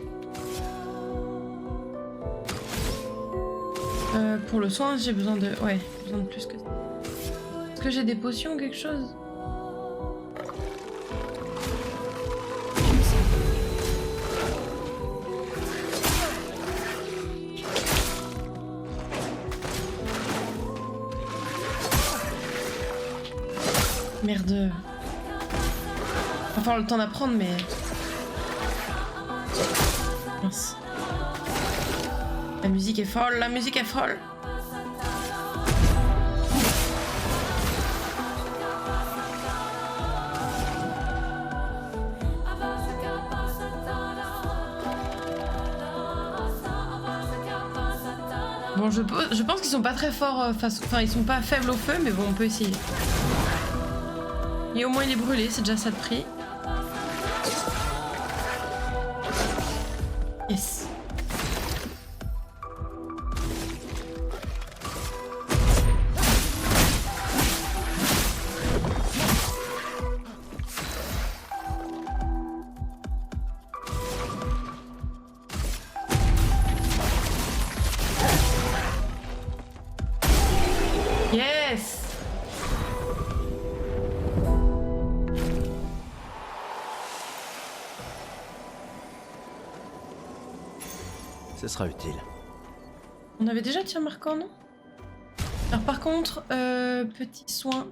Pour le soin, j'ai besoin de... Ouais, j'ai besoin de plus que ça. Est-ce que j'ai des potions ou quelque chose? Merde. Va falloir le temps d'apprendre, mais... Mince. La musique est folle, la musique est folle. Bon, je pense qu'ils sont pas très forts face... Enfin, ils sont pas faibles au feu, mais bon, on peut essayer. Et au moins il est brûlé, c'est déjà ça de prix. Yes. Yes. Ce sera utile. On avait déjà tir marquant, non? Alors par contre, petit soin.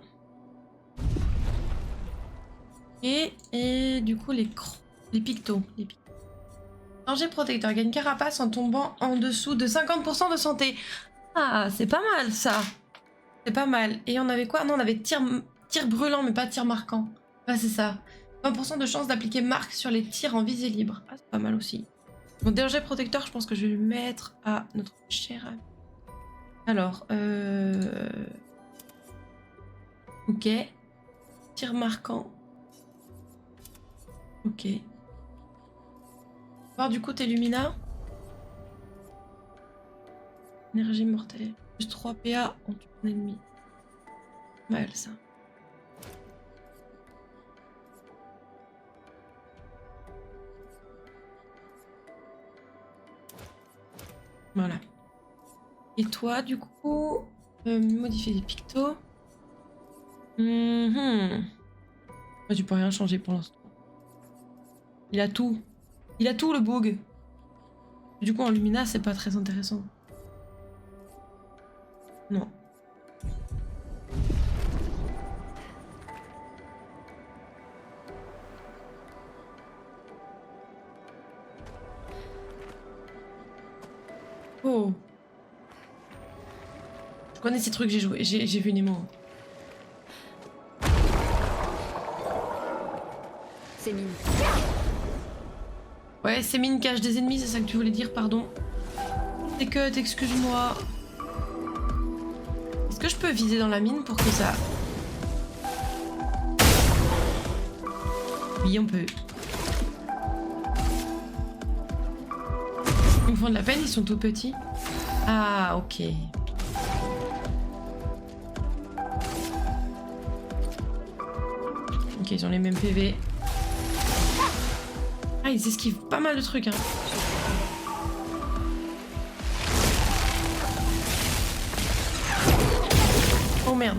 Et du coup les pictos. Danger protecteur. Gagne carapace en tombant en dessous de 50% de santé. Ah, c'est pas mal ça. C'est pas mal. Et on avait quoi? Non, on avait tir brûlant, mais pas tir marquant. Ah, c'est ça. 20% de chance d'appliquer marque sur les tirs en visée libre. Ah, c'est pas mal aussi. Bon, danger protecteur, je pense que je vais le mettre à notre cher ami. Alors, ok. Tir marquant. Ok. Voir du coup tes Lumina. Énergie mortelle. Plus 3 PA en tue un ennemi. Mal ça. Voilà. Et toi, du coup, modifier les pictos. Bah, tu peux rien changer pour l'instant. Il a tout. Il a tout, le boug. Du coup, en Lumina, c'est pas très intéressant. Non. Oh. Je connais ces trucs, j'ai vu Nemo. C'est mine. Ouais, ces mines cachent des ennemis, c'est ça que tu voulais dire, pardon. C'est que, excuse-moi. Est-ce que je peux viser dans la mine pour que ça... Oui, on peut. Ils me font de la peine, ils sont tout petits. Ah, ok. Ok, ils ont les mêmes PV. Ah, ils esquivent pas mal de trucs, hein. Oh merde.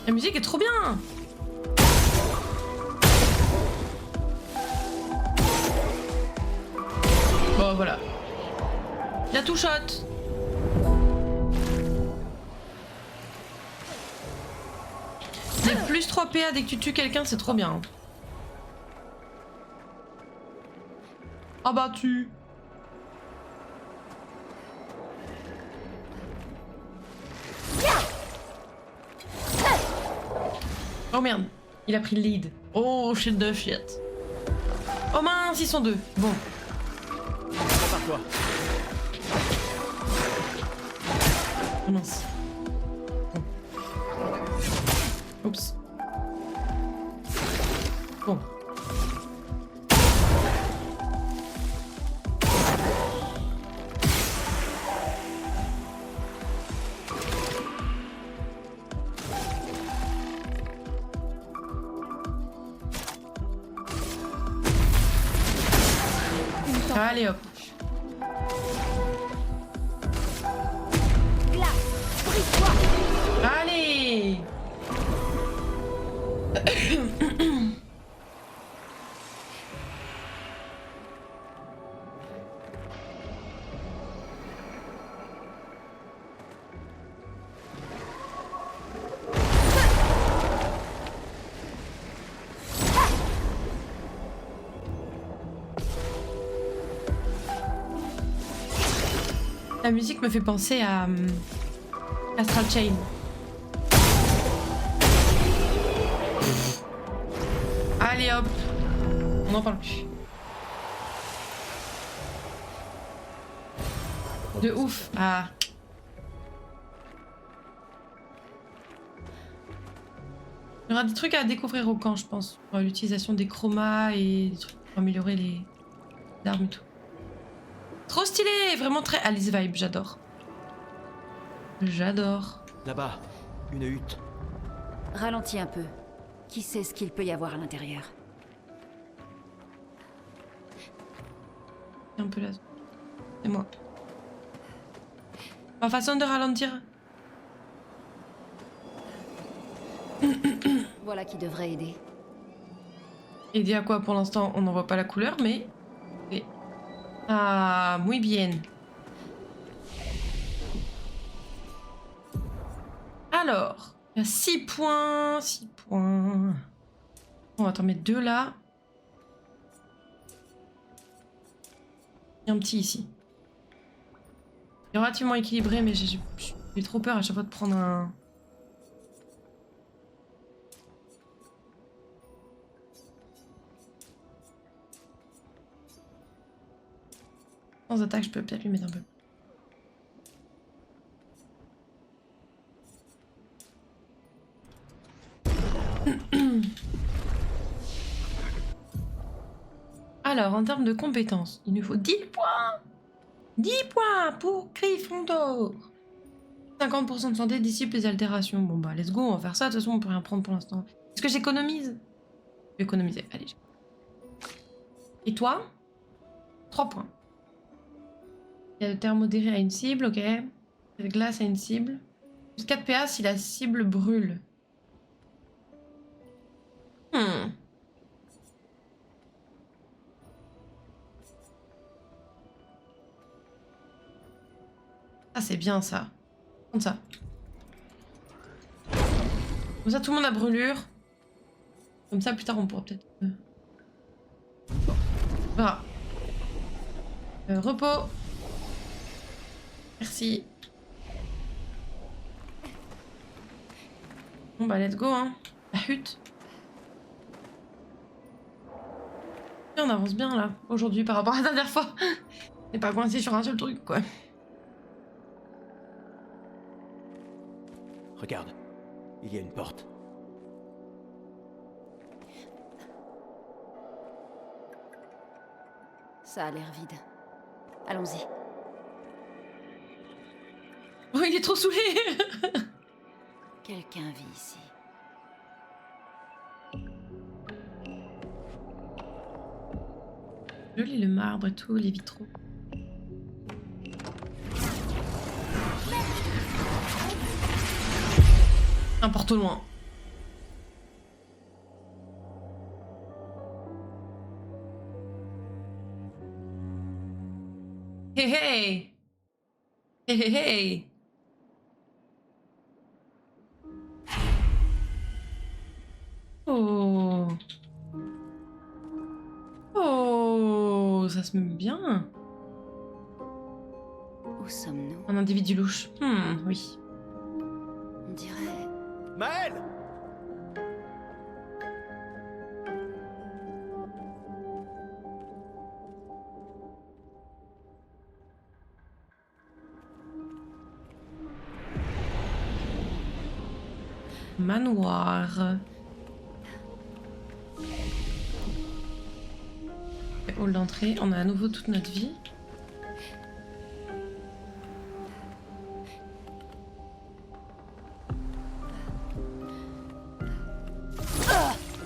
La musique est trop bien. Bon voilà. La tout shot. Des plus 3 PA dès que tu tues quelqu'un, c'est trop bien. Ah bah tu. Oh merde, il a pris le lead. Oh shit de shit. Oh mince, ils sont deux. Bon. Prépare-toi. Oh mince. Bon. Oups. Bon. Allez hop. Allez. La musique me fait penser à Astral Chain. Allez hop, on n'en parle plus. De ouf. Ah. Il y aura des trucs à découvrir au camp, je pense. L'utilisation des chromas et des trucs pour améliorer les armes et tout. Trop stylé, vraiment très Alice vibe, j'adore. J'adore. Là-bas, une hutte. Ralentis un peu. Qui sait ce qu'il peut y avoir à l'intérieur? Un peu là. C'est moi. Ma façon de ralentir. Voilà qui devrait aider. Aider à quoi pour l'instant? On n'en voit pas la couleur, mais... Okay. Ah, muy bien. Alors, il y a 6 points, 6 points. On va t'en mettre 2 là. Et un petit ici. Il est relativement équilibré, mais j'ai trop peur à chaque fois de prendre un... Sans attaque, je peux peut-être lui mettre un peu. Alors, en termes de compétences, il nous faut 10 points. 10 points pour Gryffondor. 50% de santé dissipe les altérations. Bon bah, let's go, on va faire ça. De toute façon, on peut rien prendre pour l'instant. Est-ce que j'économise? Je vais économiser, allez. Et toi? 3 points. Il y a le terre modéré à une cible, ok. Il y a le glace à une cible. Plus 4 PA si la cible brûle. Ah, c'est bien ça. Comme ça. Comme ça, tout le monde a brûlure. Comme ça, plus tard, on pourra peut-être... Voilà. Repos. Merci. Bon bah, let's go, hein. La hutte. Et on avance bien, là, aujourd'hui, par rapport à la dernière fois. On n'est pas coincé sur un seul truc, quoi. Regarde, il y a une porte. Ça a l'air vide. Allons-y. Oh, il est trop saoulé. Quelqu'un vit ici. Joli le marbre et tout, les vitraux. Un porte au loin. Hey hey. Hey hey hey. Oh. Oh, ça se met bien. Où sommes-nous? Un individu louche. Oui. On dirait... Maël! Manoir. Hall d'entrée. On a à nouveau toute notre vie.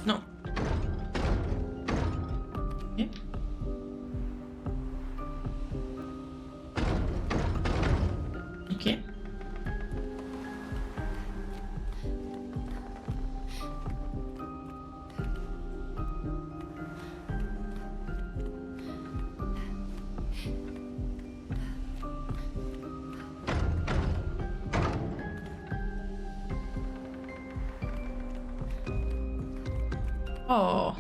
Non. Ok. Ok. Oh.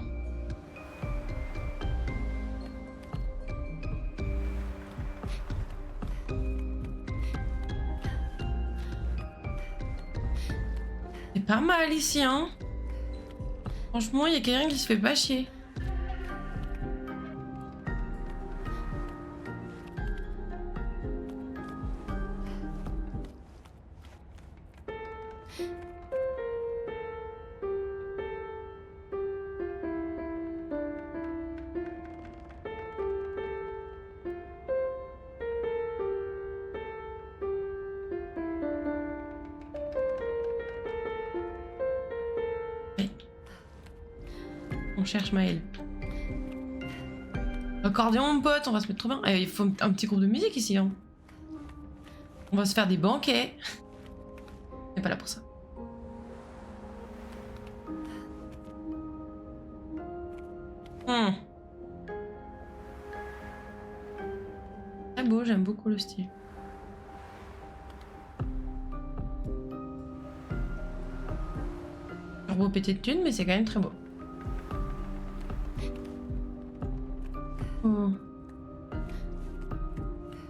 C'est pas mal ici, hein. Franchement, il y a quelqu'un qui se fait pas chier. On cherche Maël. Accordéon, mon pote, on va se mettre trop bien. Il faut un petit groupe de musique ici. Hein. On va se faire des banquets. On n'est pas là pour ça. Très beau, j'aime beaucoup le style. Turbo pété de thunes, mais c'est quand même très beau. Oh.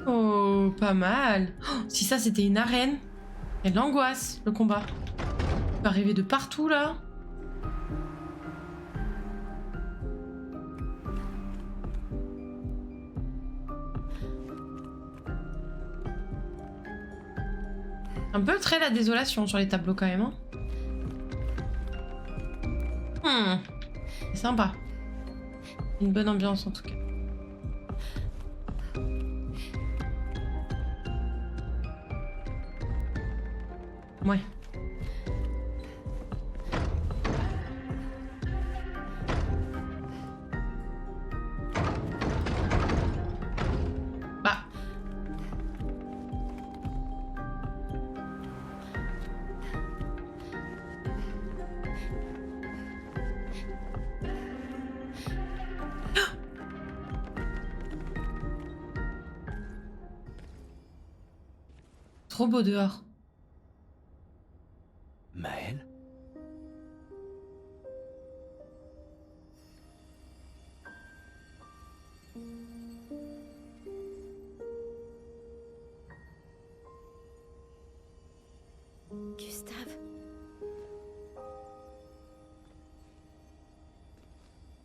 Oh, pas mal. Oh, si ça c'était une arène. Il y a de l'angoisse, le combat. Il peut arriver de partout là. Un peu très la désolation sur les tableaux quand même. Hein. C'est sympa. Une bonne ambiance en tout cas. Ouais. Bah. Trop beau dehors. Maël? Gustave.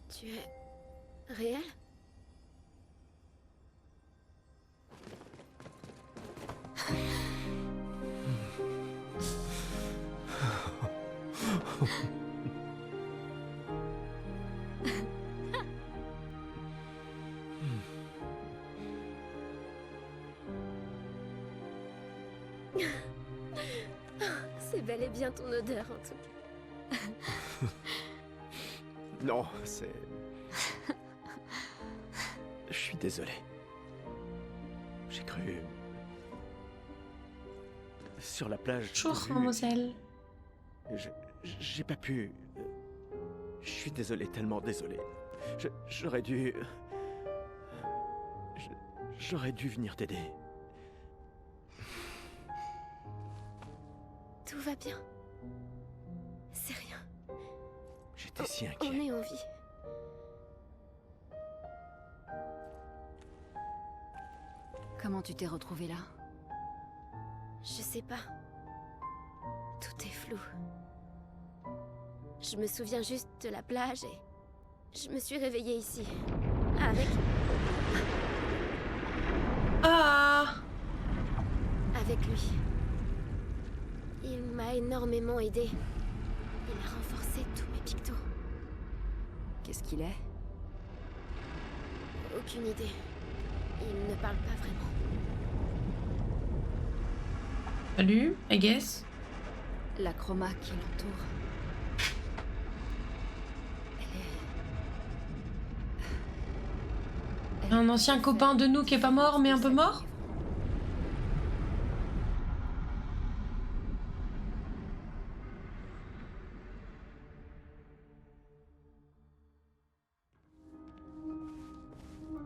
Tu es... réel? C'est bel et bien ton odeur en tout cas. Non, c'est... Je suis désolé. J'ai cru... Sur la plage... Bonjour, j'ai vu- mademoiselle. J'ai pas pu... Je suis désolé, tellement désolé. J'aurais dû... J'aurais dû venir t'aider. Tout va bien. C'est rien. J'étais si On inquiet. est en vie. Comment tu t'es retrouvée là? Je sais pas. Tout est flou. Je me souviens juste de la plage et je me suis réveillée ici. Ah! Avec lui. Il m'a énormément aidé. Il a renforcé tous mes pictos. Qu'est-ce qu'il est? Aucune idée. Il ne parle pas vraiment. Salut, I guess. La chroma qui l'entoure. Elle est... Un ancien copain de nous qui est pas mort, mais un peu mort?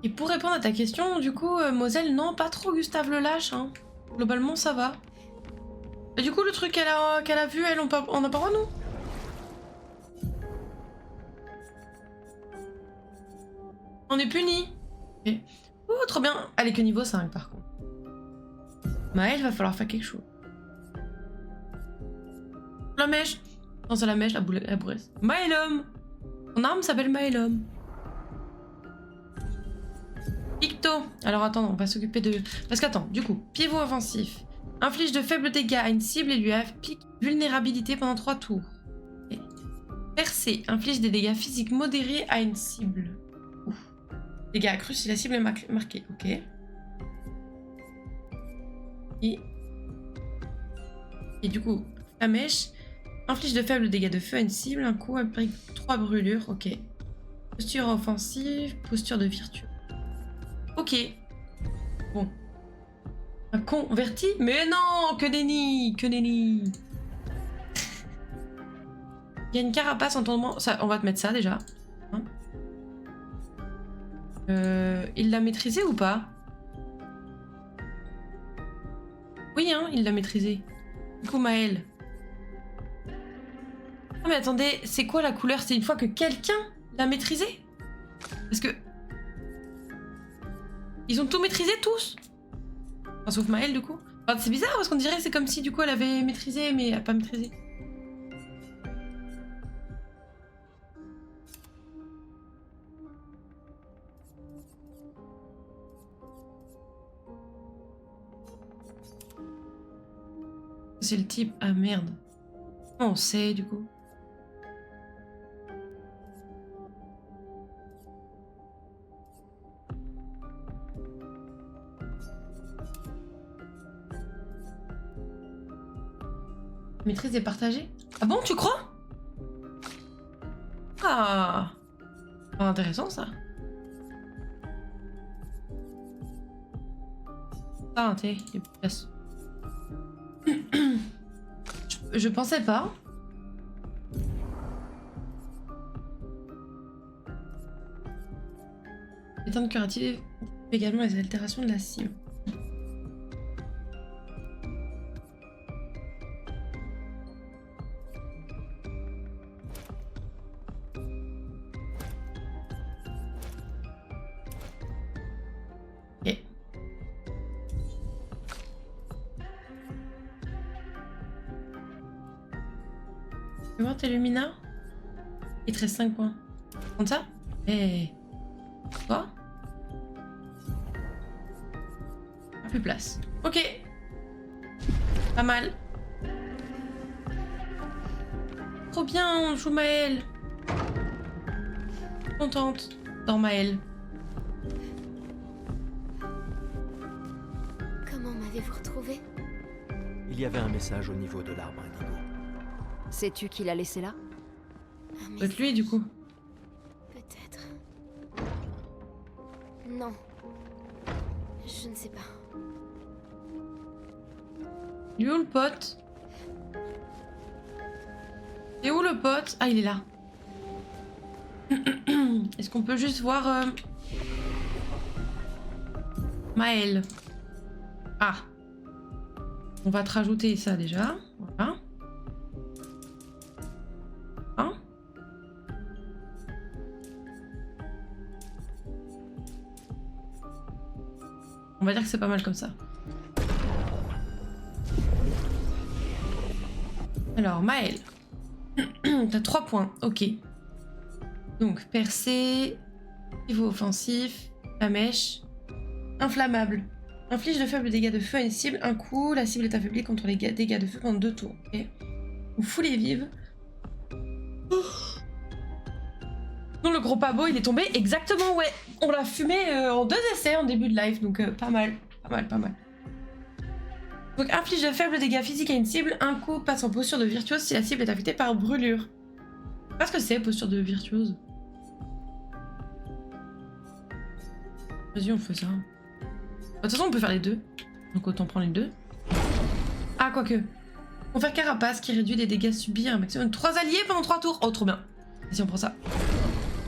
Et pour répondre à ta question, du coup, Moselle, non, pas trop Gustave le Lâche, hein. Globalement, ça va. Et du coup, le truc qu'elle a vu, elle, on n'a pas le droit, nous? On est punis. Ok. Oh, trop bien. Elle est que niveau 5, par contre. Maëlle, va falloir faire quelque chose. La mèche. Non, c'est la mèche, la bourresse. Maëllum. Son arme s'appelle Maëllum. Picto. Alors attends, on va s'occuper de... Parce qu'attends, du coup, pivot offensif. Inflige de faibles dégâts à une cible et lui applique vulnérabilité pendant 3 tours. Okay. Percée. Inflige des dégâts physiques modérés à une cible. Ouf. Dégâts accrus si la cible est marquée. Ok. Et du coup, Flamèche. Inflige de faibles dégâts de feu à une cible. Un coup applique 3 brûlures. Ok. Posture offensive. Posture de virtue. Ok. Bon. Un converti? Mais non! Que nenni! Que nenni! Il y a une carapace en tournement. Ça, on va te mettre ça déjà. Hein, il l'a maîtrisé ou pas? Oui, hein, il l'a maîtrisé. Du coup, Maëlle. Ah, mais attendez, c'est quoi la couleur? C'est une fois que quelqu'un l'a maîtrisé? Parce que... Ils ont tout maîtrisé, tous? Enfin, sauf Maëlle, du coup. Enfin, c'est bizarre, parce qu'on dirait que c'est comme si, du coup, elle avait maîtrisé, mais elle a pas maîtrisé. C'est le type... Ah, merde. On sait, du coup. Maîtrise et partagée. Ah bon, tu crois? Ah, intéressant ça. Ah, t'es, il y a plus de place. Je pensais pas. Éteindre curative également les altérations de la cible. Tu veux voir tes Lumina? Il te reste 5 points. Prends ça? Eh. Quoi? Plus place. Ok. Pas mal. Trop bien, on joue Maëlle. Contente dans Maëlle. Comment m'avez-vous retrouvé? Il y avait un message au niveau de l'arbre indigo. Sais-tu qui l'a laissé là? Un Peut-être lui, du coup. Peut-être. Non. Je ne sais pas. Il est où le pote? Et où le pote? Ah, il est là. Est-ce qu'on peut juste voir Maël? Ah. On va te rajouter ça déjà. Voilà. Hein? On va dire que c'est pas mal comme ça. Alors, Maël. T'as 3 points, ok. Donc, percée, pivot offensif, la mèche, inflammable. Inflige de faibles dégâts de feu à une cible, un coup, la cible est affaiblie contre les dégâts de feu pendant 2 tours. Ok. Ou foulée vive. Non, le gros pabo, il est tombé exactement, ouais. On l'a fumé en 2 essais en début de live, donc pas mal, pas mal. Donc, inflige de faibles dégâts physiques à une cible, un coup, passe en posture de virtuose si la cible est affectée par brûlure. Qu'est-ce que c'est, posture de virtuose? Vas-y, on fait ça. De toute façon, on peut faire les deux. Donc autant prendre les deux. Ah, quoique. On va faire carapace qui réduit les dégâts subis à un maximum de 3 alliés pendant 3 tours. Oh, trop bien. Vas-y, on prend ça.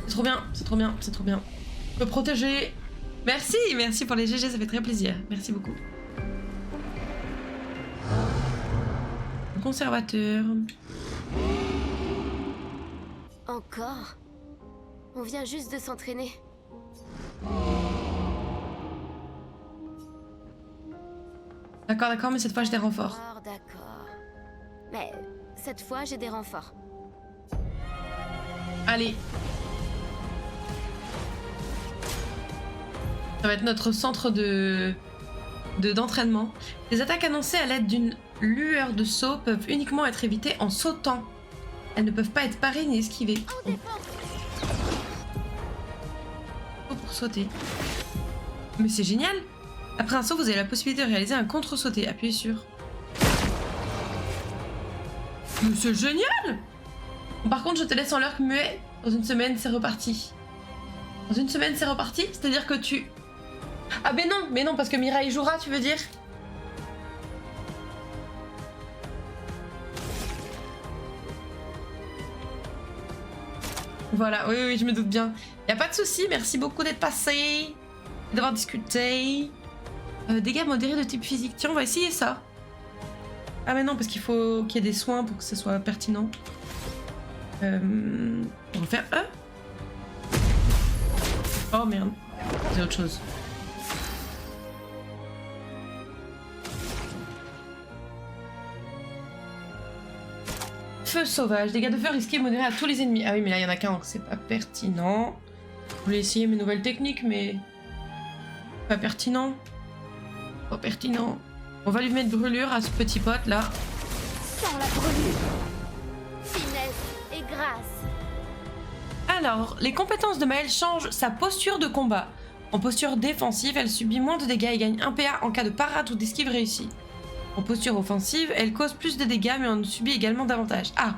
C'est trop bien, c'est trop bien, c'est trop bien. On peut protéger. Merci, merci pour les GG, ça fait très plaisir. Merci beaucoup. Le conservateur. Encore? On vient juste de s'entraîner. D'accord, mais cette fois j'ai des renforts. D'accord. Mais cette fois, j'ai des renforts. Allez. Ça va être notre centre d'entraînement. Les attaques annoncées à l'aide d'une lueur de saut peuvent uniquement être évitées en sautant. Elles ne peuvent pas être parées ni esquivées. Pour sauter. Mais c'est génial! Après un saut, vous avez la possibilité de réaliser un contre-sauté. Appuyez sur. Mais c'est génial! Par contre, je te laisse en lurk muet. Dans une semaine, c'est reparti. Dans une semaine, c'est reparti? C'est-à-dire que tu... Ah mais non, parce que Mirai jouera, tu veux dire? Voilà, oui, je me doute bien. Y a pas de souci, merci beaucoup d'être passé, d'avoir discuté. Dégâts modérés de type physique. Tiens, on va essayer ça. Ah mais non, parce qu'il faut qu'il y ait des soins pour que ce soit pertinent. On va faire Oh merde, c'est autre chose. Feu sauvage, dégâts de feu risqués modérés à tous les ennemis. Ah oui, mais là il y en a qu'un, donc c'est pas pertinent. Je voulais essayer mes nouvelles techniques, mais pas pertinent. Pas pertinent. On va lui mettre brûlure à ce petit pote là. Sans la brûlure. Finesse et grâce. Alors, les compétences de Maël changent sa posture de combat. En posture défensive, elle subit moins de dégâts et gagne 1 PA en cas de parade ou d'esquive réussie. En posture offensive, elle cause plus de dégâts mais en subit également davantage. Ah!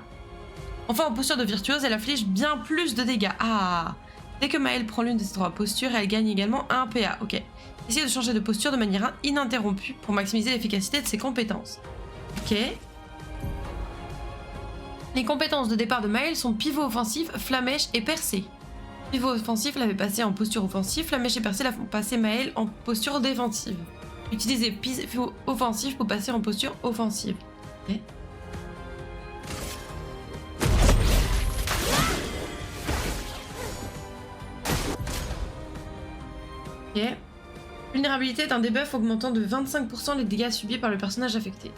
Enfin, en posture de virtuose, elle inflige bien plus de dégâts. Ah! Dès que Maël prend l'une de ces 3 postures, elle gagne également 1 PA. Ok. Essayez de changer de posture de manière ininterrompue pour maximiser l'efficacité de ses compétences. Ok. Les compétences de départ de Maël sont pivot offensif, flamèche et percée. Pivot offensif la fait passer en posture offensive, flamèche et percée la font passer Maël en posture défensive. Utilisez pivot offensif pour passer en posture offensive. Ok. Ok. Vulnérabilité est un debuff augmentant de 25% les dégâts subis par le personnage affecté.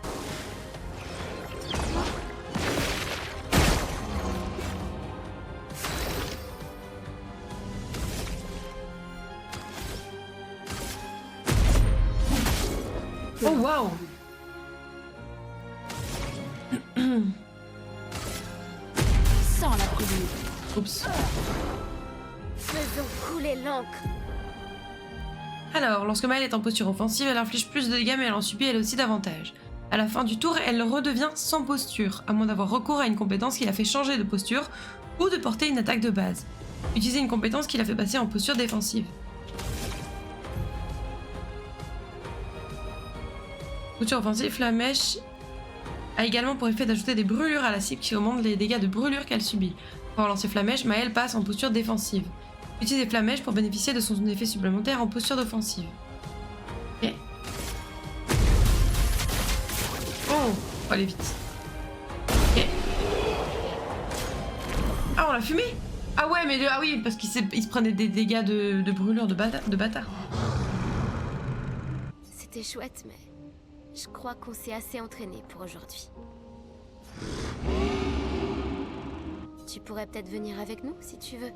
Oh waouh! Sans la brûlure. Oups. Faisons couler l'encre. Alors, lorsque Maël est en posture offensive, elle inflige plus de dégâts mais elle en subit elle aussi davantage. À la fin du tour, elle redevient sans posture, à moins d'avoir recours à une compétence qui la fait changer de posture ou de porter une attaque de base. Utilisez une compétence qui la fait passer en posture défensive. Posture offensive, la mèche a également pour effet d'ajouter des brûlures à la cible qui augmente les dégâts de brûlure qu'elle subit. Pour lancer Flamèche, Maëlle passe en posture défensive. Utilisez Flamèche pour bénéficier de son effet supplémentaire en posture d'offensive. Ok. Oh, faut aller vite. Ok. Ah, on l'a fumé? Ah ouais, mais ah oui, parce qu'il se prenait des dégâts de brûlure de bâtard. C'était chouette, mais je crois qu'on s'est assez entraîné pour aujourd'hui. Tu pourrais peut-être venir avec nous si tu veux.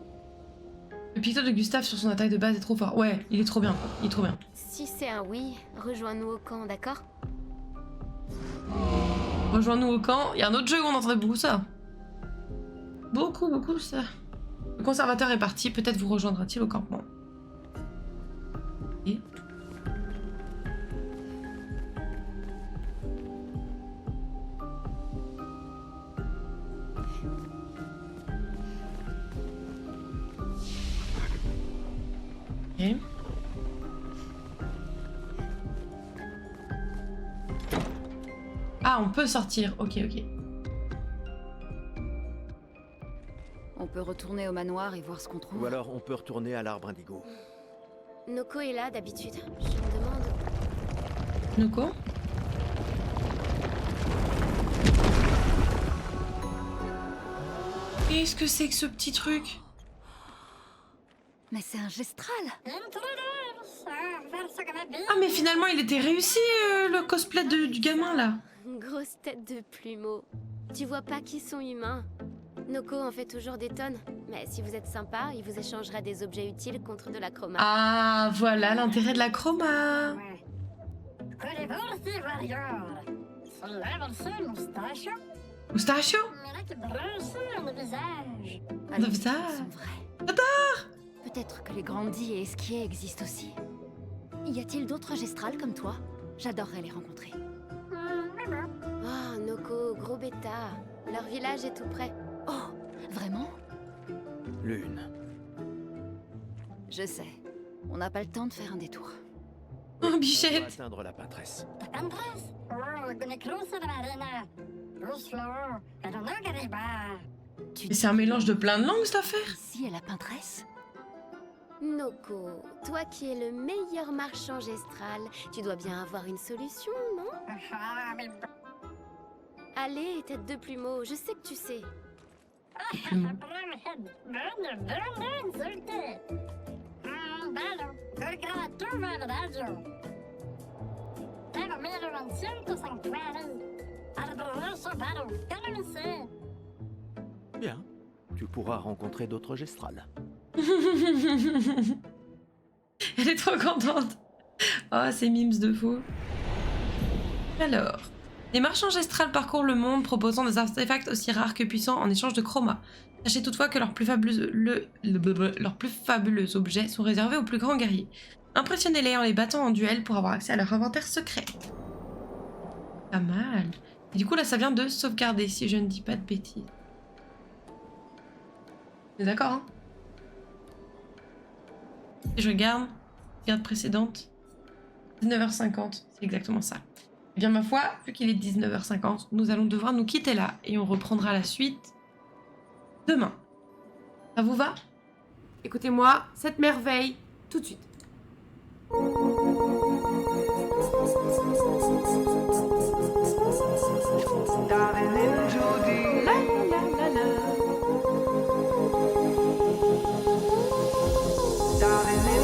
Le picto de Gustave sur son attaque de base est trop fort. Ouais, il est trop bien, quoi. Il est trop bien. Si c'est un oui, rejoins-nous au camp, d'accord? Rejoins-nous au camp. Il y a un autre jeu où on entendait beaucoup ça. Beaucoup ça. Le conservateur est parti. Peut-être vous rejoindra-t-il au campement. Et... Ok. Ah, on peut sortir. Ok. On peut retourner au manoir et voir ce qu'on trouve. Ou alors on peut retourner à l'arbre indigo. Noko est là d'habitude. Je me demande... Noko? Qu'est-ce que c'est que ce petit truc? Mais c'est un gestral. Ah, mais finalement, il était réussi, le cosplay du gamin, là. Grosse tête de plumeau. Tu vois pas qu'ils sont humains. Noko en fait toujours des tonnes. Mais si vous êtes sympa, il vous échangera des objets utiles contre de la chroma. Ah, voilà l'intérêt de la chroma. Mustachio? Alors, Le visage. ils sont vrais. J'adore. Peut-être que les grandis et esquiers existent aussi. Y a-t-il d'autres gestrales comme toi? J'adorerais les rencontrer. Oh, Noko, gros bêta. Leur village est tout près. Oh, vraiment? Lune. Je sais. On n'a pas le temps de faire un détour. Oh, On doit bichette. atteindre la pâtresse. Tu Mais c'est un mélange de plein de langues, cette affaire. Ici est la peintresse? Noko, toi qui es le meilleur marchand gestral, tu dois bien avoir une solution, non? Allez, tête de plumeau, je sais que tu sais. Bien. Tu pourras rencontrer d'autres gestrales. Elle est trop contente. Oh, ces mimes de fou. Alors, les marchands gestrales parcourent le monde proposant des artefacts aussi rares que puissants en échange de chroma. Sachez toutefois que leurs plus fabuleux objets sont réservés aux plus grands guerriers. Impressionnez-les en les battant en duel pour avoir accès à leur inventaire secret. Pas mal. Et du coup, là, ça vient de sauvegarder, si je ne dis pas de bêtises. T'es d'accord, hein? Et je regarde, précédente, 19h50, c'est exactement ça. Eh bien ma foi, vu qu'il est 19h50, nous allons devoir nous quitter là et on reprendra la suite demain. Ça vous va? Écoutez-moi, cette merveille, tout de suite. Darling